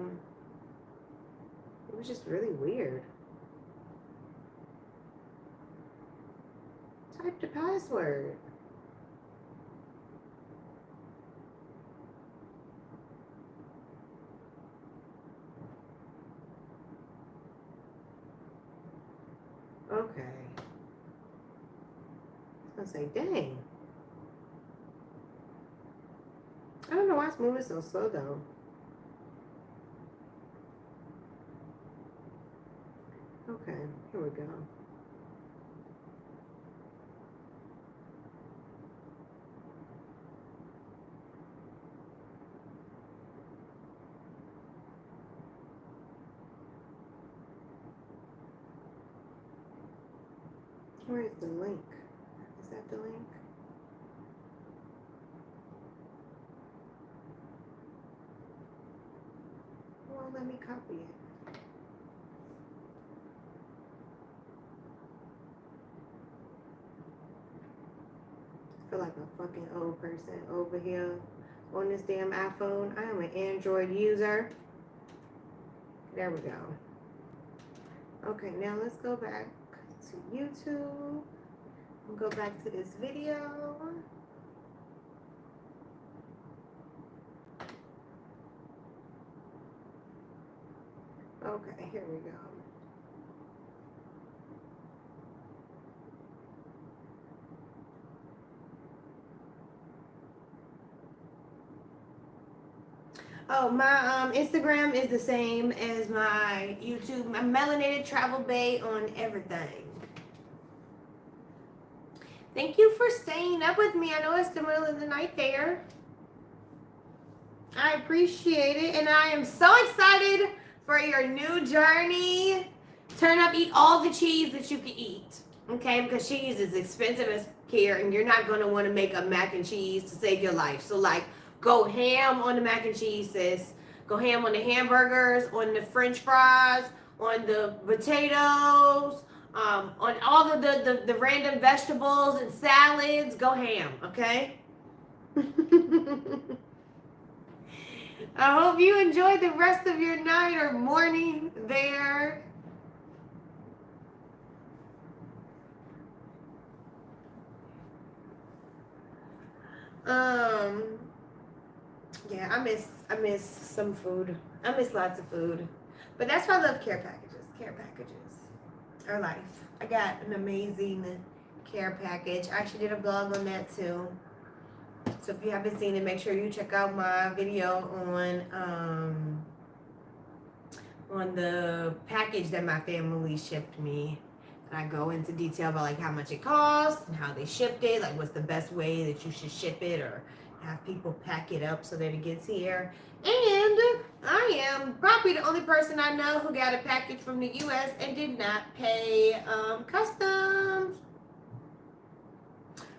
was just really weird. Type the password. Okay. I was gonna say, dang. I don't know why it's moving so slow though. Okay, here we go. Where is the link? Is that the link? Well, let me copy it. I feel like a fucking old person over here on this damn iPhone. I am an Android user. There we go. Okay, now let's go back to YouTube. We'll go back to this video. Okay, here we go. Oh, my Instagram is the same as my YouTube. My melanated travel bae on everything. Thank you for staying up with me. I know it's the middle of the night there. I appreciate it. And I am so excited for your new journey. Turn up, eat all the cheese that you can eat. Okay, because cheese is expensive as here, and you're not going to want to make a mac and cheese to save your life. So, like, go ham on the mac and cheese, sis. Go ham on the hamburgers, on the french fries, on the potatoes, on all of the random vegetables and salads. Go ham, okay? I hope you enjoy the rest of your night or morning there. Yeah, I miss some food. I miss lots of food. But that's why I love care packages. Care packages are life. I got an amazing care package. I actually did a blog on that too. So if you haven't seen it, make sure you check out my video on the package that my family shipped me. And I go into detail about like how much it costs and how they shipped it, like what's the best way that you should ship it or have people pack it up so that it gets here. And I am probably the only person I know who got a package from the US and did not pay customs.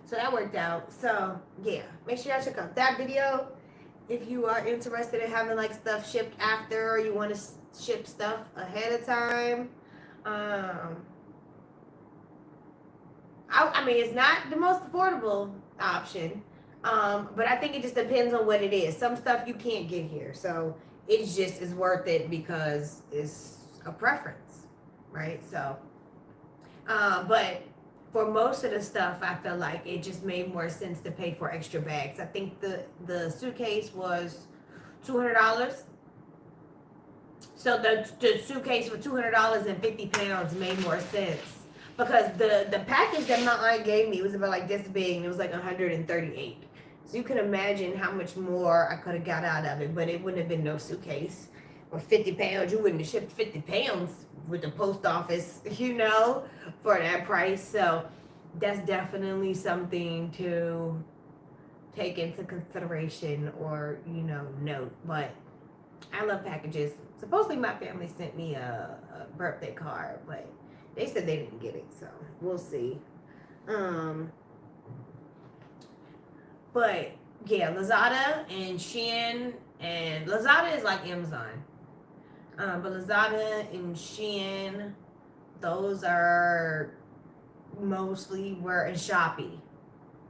So that worked out. So yeah, make sure y'all check out that video if you are interested in having like stuff shipped after, or you want to ship stuff ahead of time. I mean, it's not the most affordable option, but I think it just depends on what it is. Some stuff you can't get here, so it just is worth it because it's a preference, right? So, but for most of the stuff, I feel like it just made more sense to pay for extra bags. I think the suitcase was $200. So the suitcase for $200 and 50 pounds made more sense. Because the package that my aunt gave me was about like this big, and it was like 138. So you can imagine how much more I could have got out of it, but it wouldn't have been no suitcase. Or 50 pounds, you wouldn't have shipped 50 pounds with the post office, you know, for that price. So that's definitely something to take into consideration or, you know, note. But I love packages. Supposedly my family sent me a birthday card, but they said they didn't get it, so we'll see. But yeah, Lazada and Shein, and Lazada is like Amazon. But Lazada and Shein, those are mostly where, and Shopee,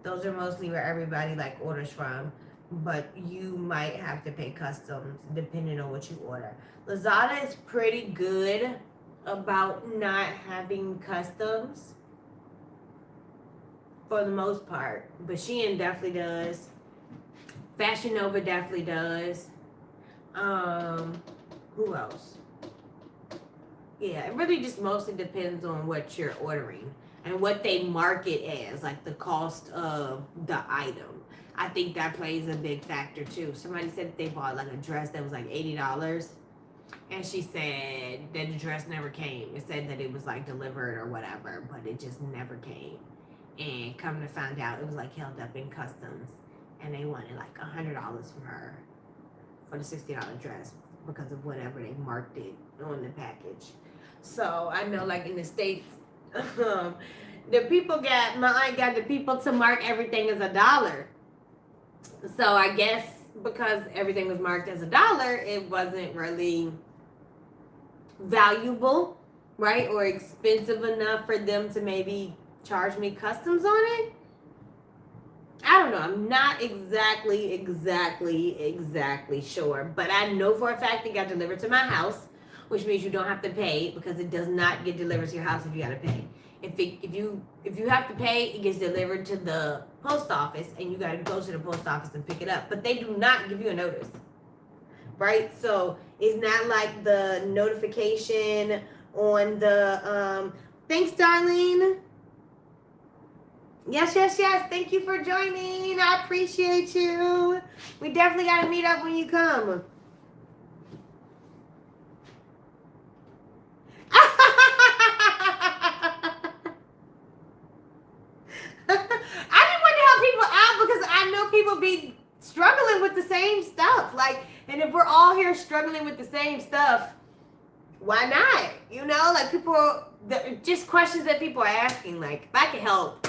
those are mostly where everybody like orders from. But you might have to pay customs depending on what you order. Lazada is pretty good about not having customs for the most part, but Shein definitely does. Fashion Nova definitely does. Who else? Yeah, it really just mostly depends on what you're ordering and what they mark it as, like the cost of the item. I think that plays a big factor too. Somebody said they bought like a dress that was like $80, and she said that the dress never came. It said that it was like delivered or whatever, but it just never came. And come to find out, it was like held up in customs, and they wanted like $100 from her for the $60 dress because of whatever they marked it on the package. So I know, like in the States, the people got, my aunt got the people to mark everything as $1. So I guess because everything was marked as $1, it wasn't really valuable, right? Or expensive enough for them to maybe charge me customs on it. I don't know. I'm not exactly sure. But I know for a fact it got delivered to my house, which means you don't have to pay because it does not get delivered to your house if you gotta pay. If you have to pay, it gets delivered to the post office and you gotta go to the post office and pick it up. But they do not give you a notice. Right? So it's not like the notification on the thanks, Darlene. Yes. Thank you for joining. I appreciate you. We definitely got to meet up when you come. I just want to help people out because I know people be struggling with the same stuff. Like, and if we're all here struggling with the same stuff, why not? You know, like people, just questions that people are asking. Like, if I can help,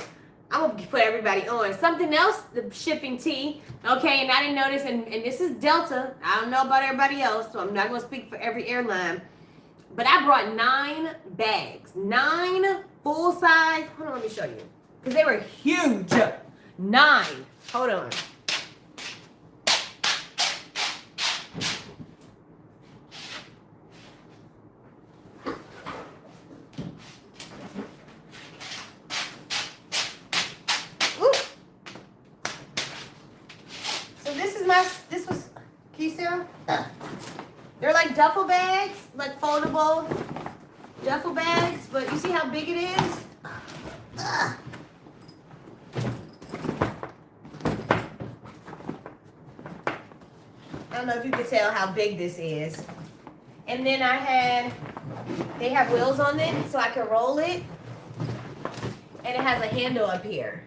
I'm gonna put everybody on. Something else, the shipping tea. Okay, and I didn't notice, and this is Delta. I don't know about everybody else, so I'm not gonna speak for every airline. But I brought 9 bags. 9 full size. Hold on, let me show you. Because they were huge. 9. Hold on. They're like duffel bags, like foldable duffel bags, but you see how big it is? I don't know if you can tell how big this is. And then they have wheels on it so I can roll it. And it has a handle up here.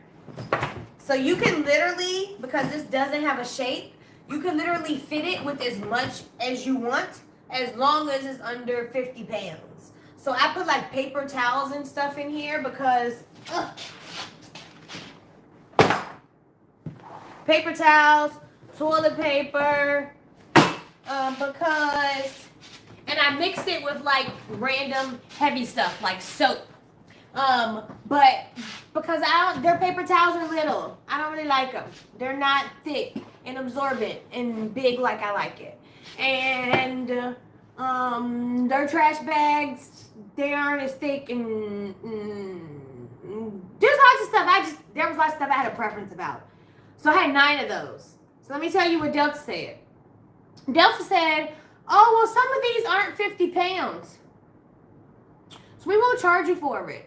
So you can literally, because this doesn't have a shape, you can literally fit it with as much as you want, as long as it's under 50 pounds. So I put like paper towels and stuff in here because, paper towels, toilet paper, because, and I mixed it with like random heavy stuff like soap. But because their paper towels are little, I don't really like them. They're not thick and absorbent and big like I like it. And their trash bags, they aren't as thick, and there's lots of stuff. There was lots of stuff I had a preference about. So I had 9 of those. So let me tell you what Delta said. Delta said, oh, well, some of these aren't 50 pounds. So we won't charge you for it.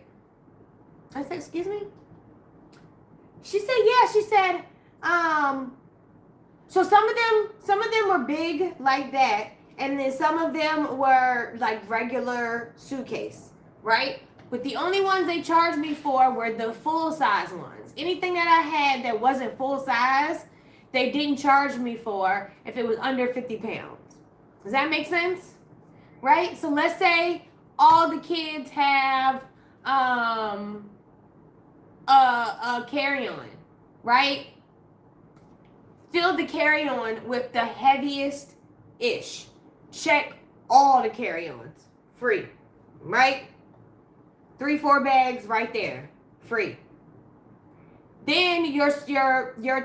I said, excuse me? She said, yeah. She said, so some of them were big like that, and then some of them were like regular suitcase, right? But the only ones they charged me for were the full size ones. Anything that I had that wasn't full size, they didn't charge me for if it was under 50 pounds. Does that make sense? Right? So let's say all the kids have a carry-on, right? Fill the carry-on with the heaviest ish. Check all the carry-ons. Free. Right? 3-4 bags right there. Free. Then your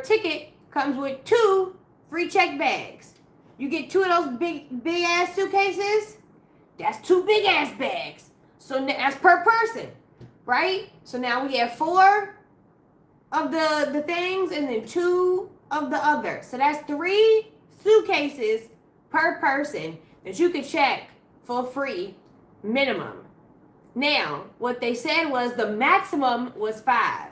ticket comes with 2 free check bags. You get 2 of those big ass suitcases. That's 2 big ass bags. So that's per person. Right? So now we have 4 of the things and then 2 of the other. So that's 3 suitcases per person that you can check for free minimum. Now, what they said was the maximum was 5.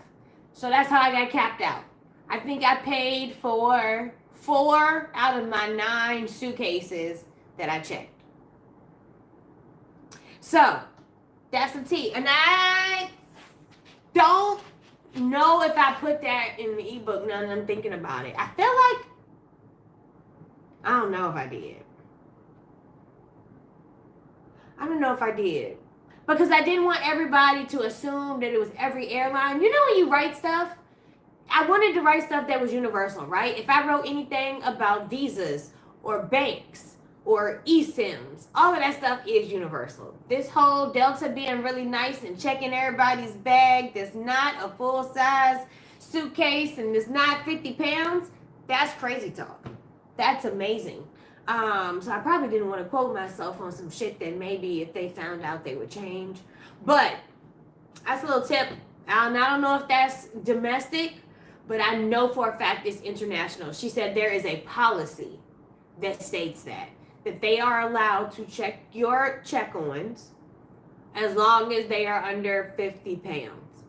So that's how I got capped out. I think I paid for 4 out of my 9 suitcases that I checked. So, that's the tea. And I don't know if I put that in the ebook now that I'm thinking about it. I feel like, I don't know if I did. I don't know if I did. Because I didn't want everybody to assume that it was every airline. You know when you write stuff? I wanted to write stuff that was universal, right? If I wrote anything about visas or banks or eSIMs, all of that stuff is universal. This whole Delta being really nice and checking everybody's bag that's not a full-size suitcase and it's not 50 pounds, that's crazy talk. That's amazing. So I probably didn't want to quote myself on some shit that maybe if they found out they would change. But that's a little tip. I don't know if that's domestic, but I know for a fact it's international. She said there is a policy that states that they are allowed to check your check-ons as long as they are under 50 pounds.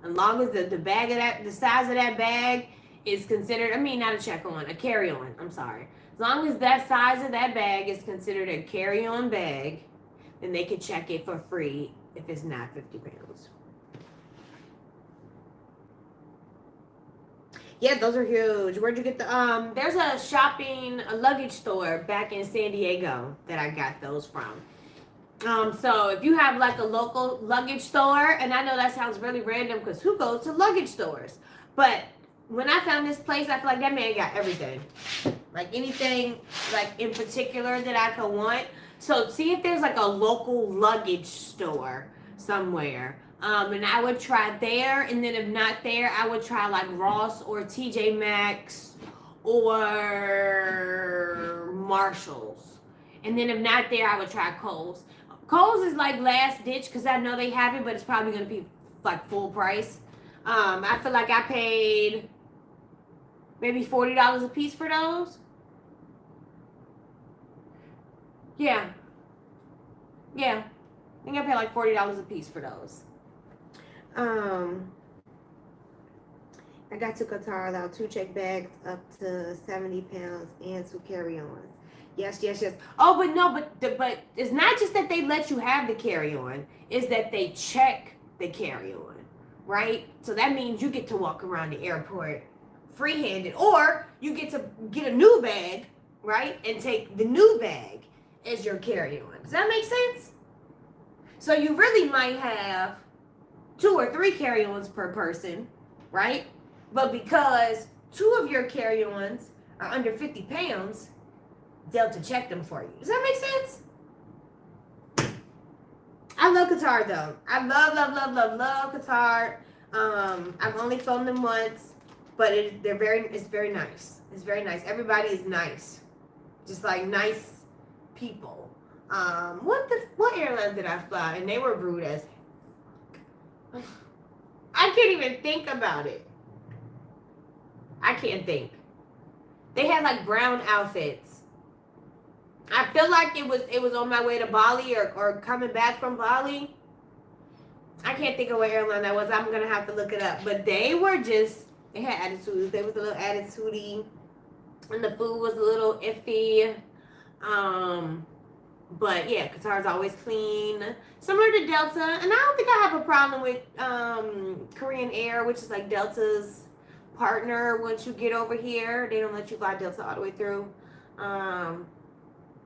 As long as the bag of that, the size of that bag is considered, not a check-on, a carry-on, I'm sorry. As long as that size of that bag is considered a carry-on bag, then they can check it for free if it's not 50 pounds. Yeah, those are huge. Where'd you get the, there's a luggage store back in San Diego that I got those from. So if you have like a local luggage store, and I know that sounds really random because who goes to luggage stores? But when I found this place, I feel like that man got everything. Like anything like in particular that I could want. So see if there's like a local luggage store somewhere. And I would try there, and then if not there, I would try like Ross or TJ Maxx or Marshalls. And then if not there, I would try Kohl's. Kohl's is like last ditch because I know they have it, but it's probably going to be like full price. I feel like I paid maybe $40 a piece for those. Yeah. I think I paid like $40 a piece for those. I got to Qatar allowed 2 check bags up to 70 pounds and 2 carry-ons. Yes. Oh, but it's not just that they let you have the carry-on. It's that they check the carry-on, right? So that means you get to walk around the airport free-handed, or you get to get a new bag, right? And take the new bag as your carry-on. Does that make sense? So you really might have 2 or 3 carry-ons per person, right? But because 2 of your carry-ons are under 50 pounds, they'll to check them for you. Does that make sense? I love Qatar though. I love Qatar. I've only flown them once, but it's very nice. It's very nice. Everybody is nice. Just like nice people. What airline did I fly? And they were rude as I can't even think about it. I can't think. They had like brown outfits. I feel like it was on my way to Bali or coming back from Bali. I can't think of what airline that was. I'm gonna have to look it up. But they had attitudes. They was a little attitudey, and the food was a little iffy. But yeah, Qatar's always clean. Similar to Delta. And I don't think I have a problem with Korean Air, which is like Delta's partner once you get over here. They don't let you fly Delta all the way through. I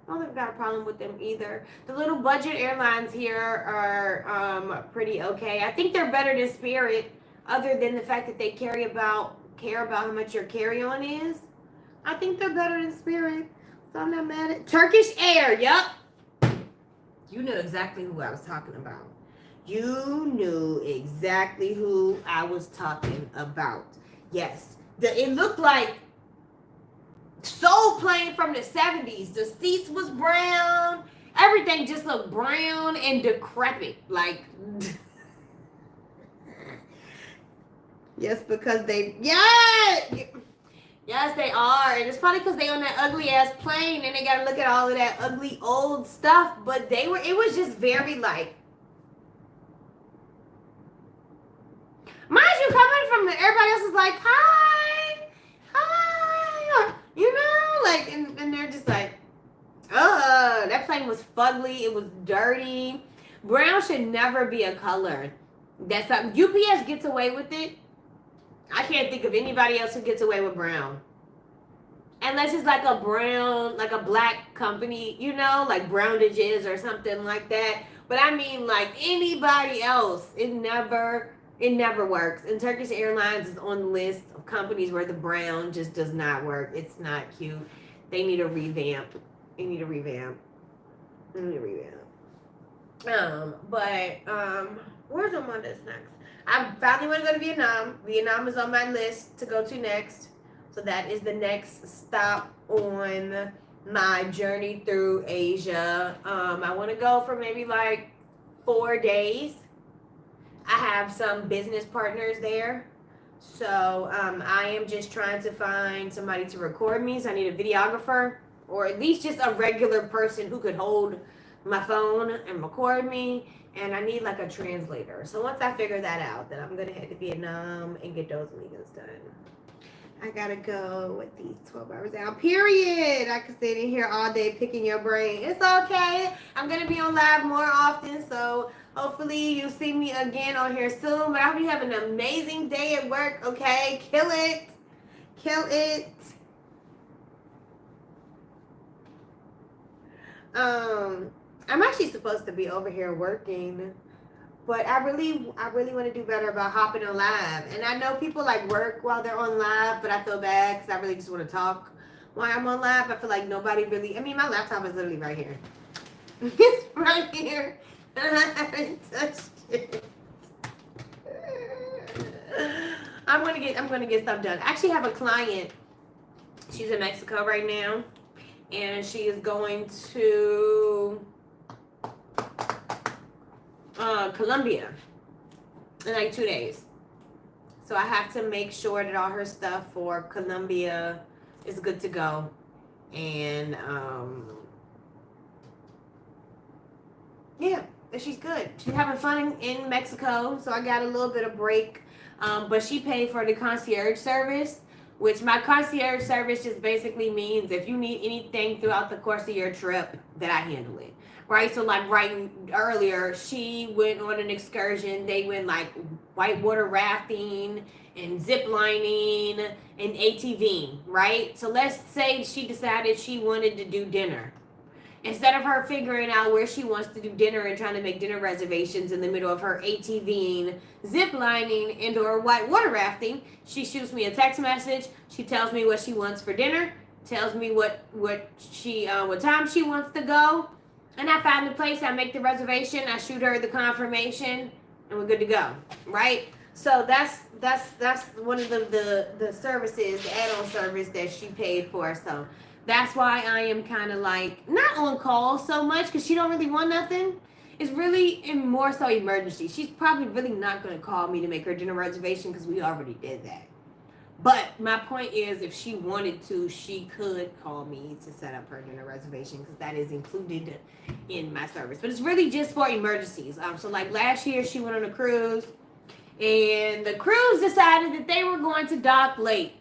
don't think I've got a problem with them either. The little budget airlines here are pretty okay. I think they're better than Spirit, other than the fact that they care about how much your carry-on is. I think they're better than Spirit. So I'm not mad at Turkish Air. Yup. You knew exactly who I was talking about. You knew exactly who I was talking about. Yes. It looked like Soul Plane from the 70s. The seats was brown. Everything just looked brown and decrepit. Like, yes, because Yes, they are. And it's probably because they on that ugly ass plane and they gotta look at all of that ugly old stuff. But it was just very like, mind you, coming from everybody else is like, hi, you know, like, and they're just like, that plane was fugly. It was dirty. Brown should never be a color. That's something UPS gets away with it. I can't think of anybody else who gets away with brown. Unless it's like a brown, like a black company, you know, like Brownages or something like that. But I mean, like anybody else, it never works. And Turkish Airlines is on the list of companies where the brown just does not work. It's not cute. They need a revamp. They need a revamp. Where's on my list next? I finally want to go to Vietnam. Vietnam is on my list to go to next. So that is the next stop on my journey through Asia. I want to go for maybe like 4 days. I have some business partners there. So I am just trying to find somebody to record me. So I need a videographer or at least just a regular person who could hold my phone and record me. And I need like a translator. So once I figure that out, then I'm going to head to Vietnam and get those meetings done. I gotta go with these 12 hours out, period. I could sit in here all day picking your brain. It's okay. I'm gonna be on live more often, so hopefully you'll see me again on here soon. But I hope you have an amazing day at work, okay? Kill it. Kill it. I'm actually supposed to be over here working. But I really want to do better about hopping on live. And I know people like work while they're on live, but I feel bad because I really just want to talk while I'm on live. I feel like nobody really, I mean, my laptop is literally right here. It's right here. And I haven't touched it. I'm gonna get stuff done. I actually have a client. She's in Mexico right now. And she is going to Colombia in like 2 days. So I have to make sure that all her stuff for Colombia is good to go. And yeah, she's good. She's having fun in Mexico. So I got a little bit of break. But she paid for the concierge service, which my concierge service just basically means if you need anything throughout the course of your trip, that I handle it. Right, so like right earlier, she went on an excursion. They went like whitewater rafting and zip lining and ATVing, right? So let's say she decided she wanted to do dinner. Instead of her figuring out where she wants to do dinner and trying to make dinner reservations in the middle of her ATVing, zip lining, and or whitewater rafting, she shoots me a text message. She tells me what she wants for dinner, tells me what time she wants to go. And I find the place, I make the reservation, I shoot her the confirmation, and we're good to go, right? So that's one of the services, the add-on service that she paid for. So that's why I am kind of like, not on call so much, because she don't really want nothing. It's really more so emergency. She's probably really not going to call me to make her dinner reservation, because we already did that. But my point is, if she wanted to, she could call me to set up her dinner reservation, because that is included in my service. But it's really just for emergencies. So like last year, she went on a cruise, and the cruise decided that they were going to dock late.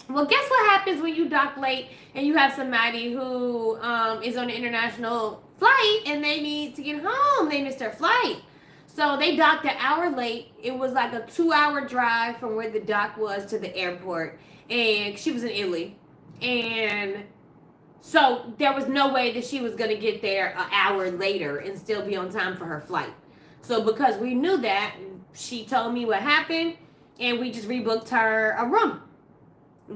Well, guess what happens when you dock late and you have somebody who is on an international flight and they need to get home? They missed their flight. So they docked an hour late. It was like a 2-hour drive from where the dock was to the airport. And she was in Italy. And so there was no way that she was going to get there an hour later and still be on time for her flight. So because we knew that, she told me what happened, and we just rebooked her a room.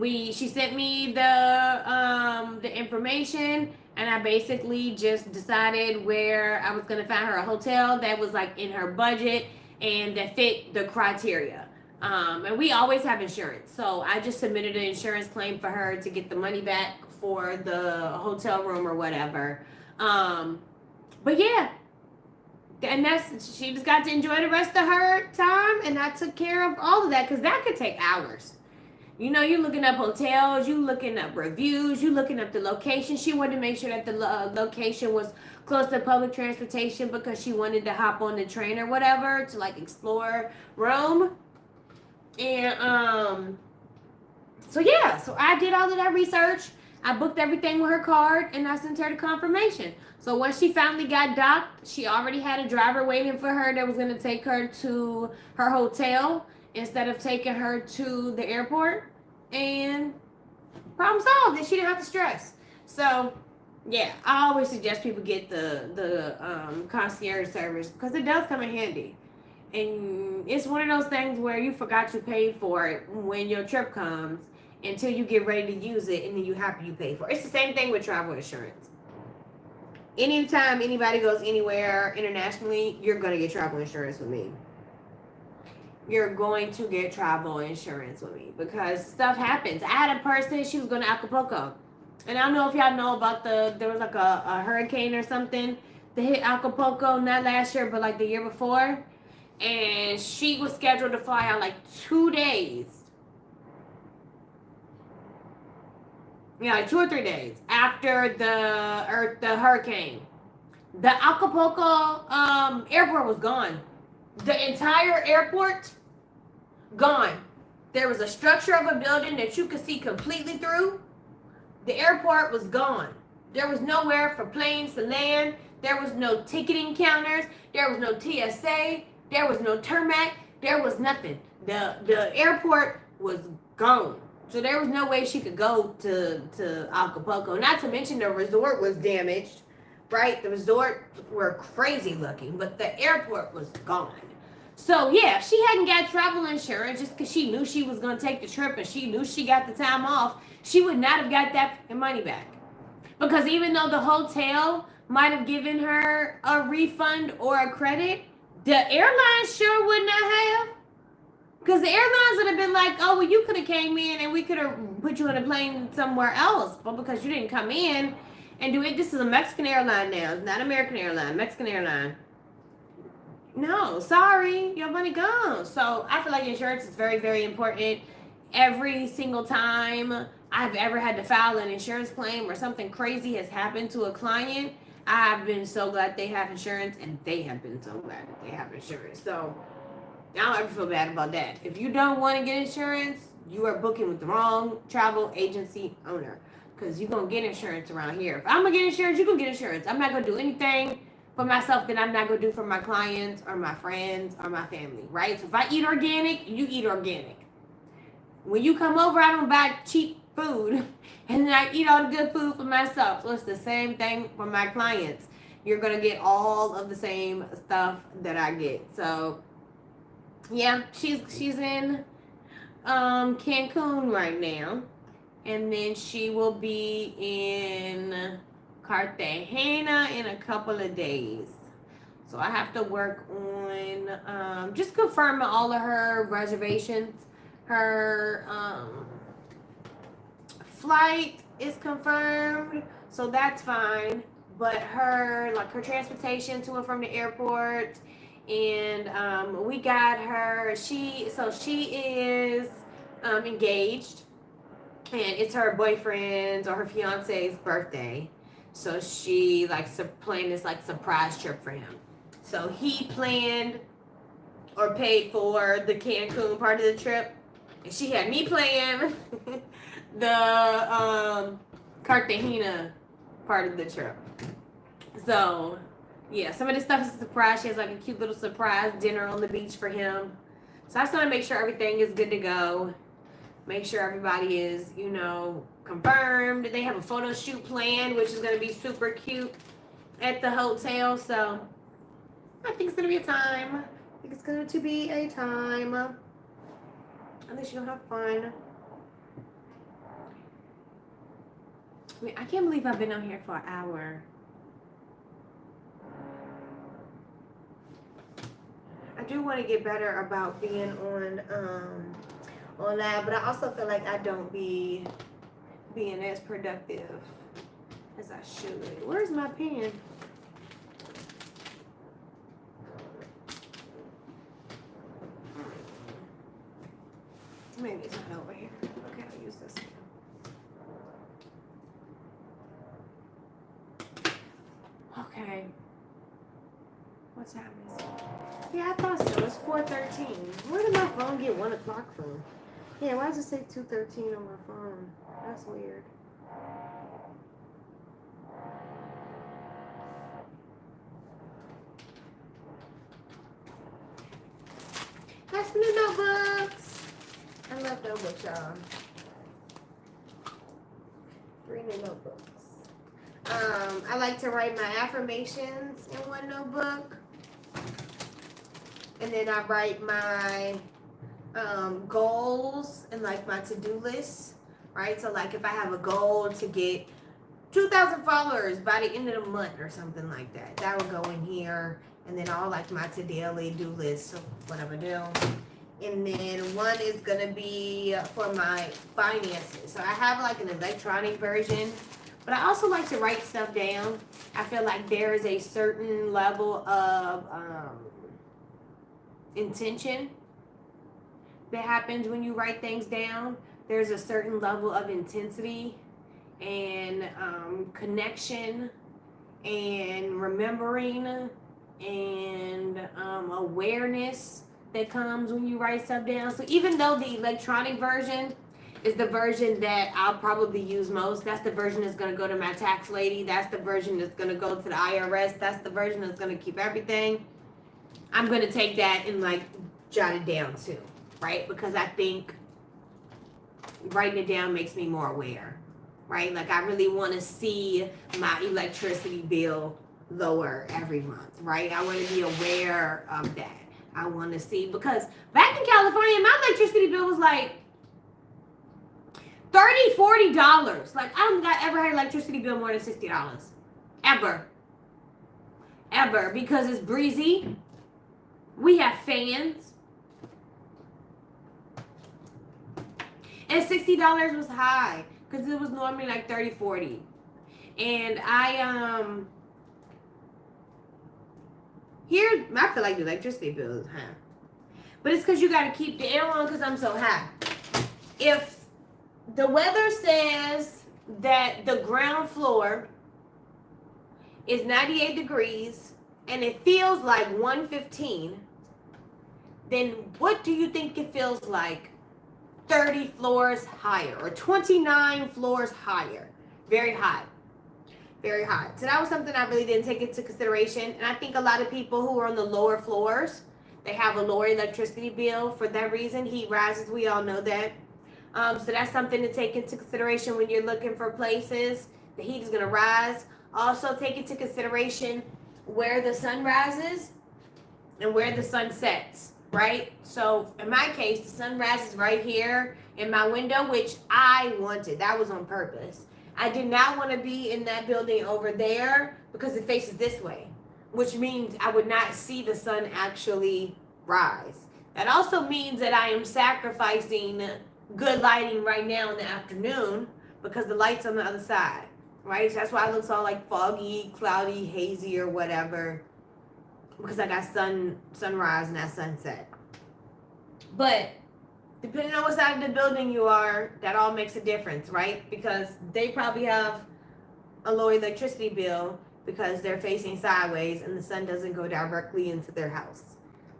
She sent me the information, and I basically just decided where I was going to find her a hotel that was like in her budget and that fit the criteria. And we always have insurance. So I just submitted an insurance claim for her to get the money back for the hotel room or whatever. But yeah, and she just got to enjoy the rest of her time, and I took care of all of that, because that could take hours. You know, you looking up hotels, you looking up reviews, you looking up the location. She wanted to make sure that the location was close to public transportation because she wanted to hop on the train or whatever to like explore Rome. And so yeah, so I did all of that research. I booked everything with her card and I sent her the confirmation. So once she finally got docked, she already had a driver waiting for her that was gonna take her to her hotel instead of taking her to the airport. And problem solved, and she didn't have to stress. So yeah, I always suggest people get the concierge service because it does come in handy. And it's one of those things where you forgot you paid for it when your trip comes until you get ready to use it, and then you happy you paid for it. It's the same thing with travel insurance. Anytime anybody goes anywhere internationally, you're going to get travel insurance with me. You're going to get travel insurance with me because stuff happens. I had a person, she was going to Acapulco. And I don't know if y'all know about there was like a hurricane or something that hit Acapulco, not last year, but like the year before. And she was scheduled to fly out like 2 days. Yeah, like 2 or 3 days after the hurricane. The Acapulco airport was gone. The entire airport gone. There was a structure of a building that you could see completely through. The airport was gone. There was nowhere for planes to land. There was no ticketing counters. There was no TSA. There was no tarmac. There was nothing. The airport was gone. So there was no way she could go to Acapulco. Not to mention the resort was damaged, right? The resort were crazy looking, but the airport was gone. So yeah, if she hadn't got travel insurance just because she knew she was going to take the trip and she knew she got the time off, she would not have got that money back. Because even though the hotel might have given her a refund or a credit, the airlines sure would not have. Because the airlines would have been like, oh, well, you could have came in and we could have put you on a plane somewhere else. But because you didn't come in and do it, this is a Mexican airline now. It's not American airline, Mexican airline. No, sorry, your money gone. So I feel like insurance is very, very important. Every single time I've ever had to file an insurance claim or something crazy has happened to a client, I've been so glad they have insurance, and they have been so glad that they have insurance. So I don't ever feel bad about that. If you don't want to get insurance, you are booking with the wrong travel agency owner, because you're going to get insurance around here. If I'm going to get insurance, you can get insurance. I'm not going to do anything for myself that I'm not going to do for my clients or my friends or my family, right? So if I eat organic, you eat organic. When you come over, I don't buy cheap food, and then I eat all the good food for myself. So it's the same thing for my clients. You're going to get all of the same stuff that I get. So yeah, she's in Cancun right now, and then she will be in Cartagena in a couple of days. So I have to work on just confirming all of her reservations. Her flight is confirmed, so that's fine. But her transportation to and from the airport, and we got her. She is engaged, and it's her boyfriend's or her fiance's birthday. So she planned this surprise trip for him. So he planned or paid for the Cancun part of the trip, and she had me plan the Cartagena part of the trip. So yeah, some of this stuff is a surprise. She has a cute little surprise dinner on the beach for him. So I just want to make sure everything is good to go. Make sure everybody is, confirmed. They have a photo shoot planned, which is going to be super cute at the hotel. So I think it's going to be a time. I think it's going to be a time. I think she'll have fun. I mean, I can't believe I've been on here for an hour. I do want to get better about being on live, but I also feel like I don't be being as productive as I should. Where's my pen? Maybe it's not over here. Okay. What time is it? Yeah, I thought so. It's 4:13. Where did my phone get 1 o'clock from? Yeah, why does it say 2:13 on my phone? That's weird. That's new notebooks. I love notebooks, y'all. 3 new notebooks. I like to write my affirmations in one notebook. And then I write my goals and like my to-do list, right? So like if I have a goal to get 2,000 followers by the end of the month or something like that, that would go in here. And then all like my to-daily do list of what I'm gonna do. And then one is gonna be for my finances. So I have like an electronic version, but I also like to write stuff down. I feel like there is a certain level of intention that happens when you write things down. There's a certain level of intensity and connection and remembering and awareness that comes when you write stuff down. So even though the electronic version is the version that I'll probably use most, that's the version that's going to go to my tax lady, that's the version that's going to go to the IRS, that's the version that's going to keep everything, I'm going to take that and like jot it down too, right? Because I think writing it down makes me more aware, right? Like I really want to see my electricity bill lower every month, right? I want to be aware of that. I want to see, because back in California, my electricity bill was like $30, $40. Like I don't think I ever had an electricity bill more than $60. Ever. Because it's breezy. We have fans. And $60 was high because it was normally like 30, 40. And I feel like the electricity bill is high. But it's because you got to keep the air on because I'm so high. If the weather says that the ground floor is 98 degrees and it feels like 115, then what do you think it feels like 30 floors higher or 29 floors higher? Very hot. Very hot. So that was something I really didn't take into consideration. And I think a lot of people who are on the lower floors, they have a lower electricity bill for that reason. Heat rises, we all know that. So that's something to take into consideration when you're looking for places. The heat is going to rise. Also take into consideration where the sun rises and where the sun sets, right? So in my case, the sun rises right here in my window, which I wanted. That was on purpose. I did not want to be in that building over there because it faces this way, which means I would not see the sun actually rise. That also means that I am sacrificing good lighting right now in the afternoon because the light's on the other side, right? So that's why it looks all like foggy, cloudy, hazy, or whatever, because I got sunrise and that sunset. But depending on what side of the building you are, that all makes a difference, right? Because they probably have a low electricity bill because they're facing sideways and the sun doesn't go directly into their house.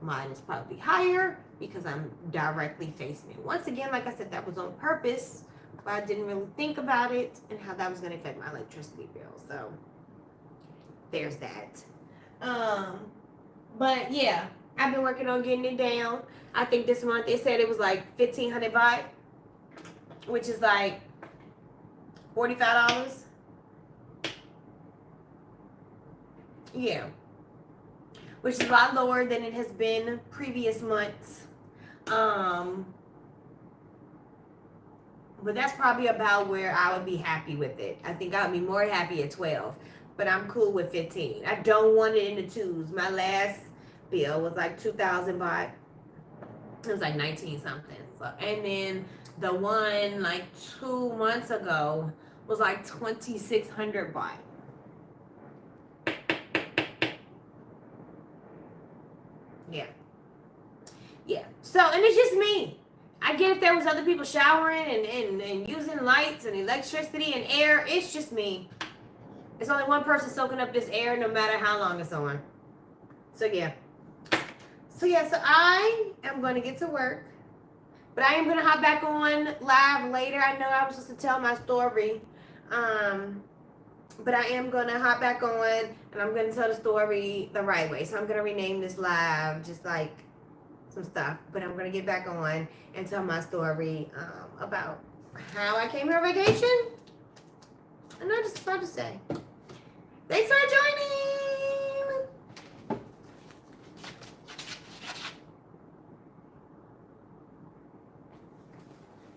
Mine is probably higher because I'm directly facing it. Once again, like I said, that was on purpose, but I didn't really think about it and how that was going to affect my electricity bill. So there's that. But yeah, I've been working on getting it down. I think this month they said it was like 1,500 baht, which is like $45. Yeah. Which is a lot lower than it has been previous months. But that's probably about where I would be happy with it. I think I would be more happy at 12, but I'm cool with 15. I don't want it in the twos. My last bill was like 2,000 baht. It was like 19 something. So, and then the one like 2 months ago was like 2,600 baht. Yeah. So, and it's just me. I get if there was other people showering and using lights and electricity and air. It's just me. It's only one person soaking up this air, no matter how long it's on. So yeah. So I am going to get to work. But I am going to hop back on live later. I know I was supposed to tell my story. But I am going to hop back on and I'm going to tell the story the right way. So I'm going to rename this live just like some stuff. But I'm going to get back on and tell my story about how I came here on vacation. And I just about to say. Thanks for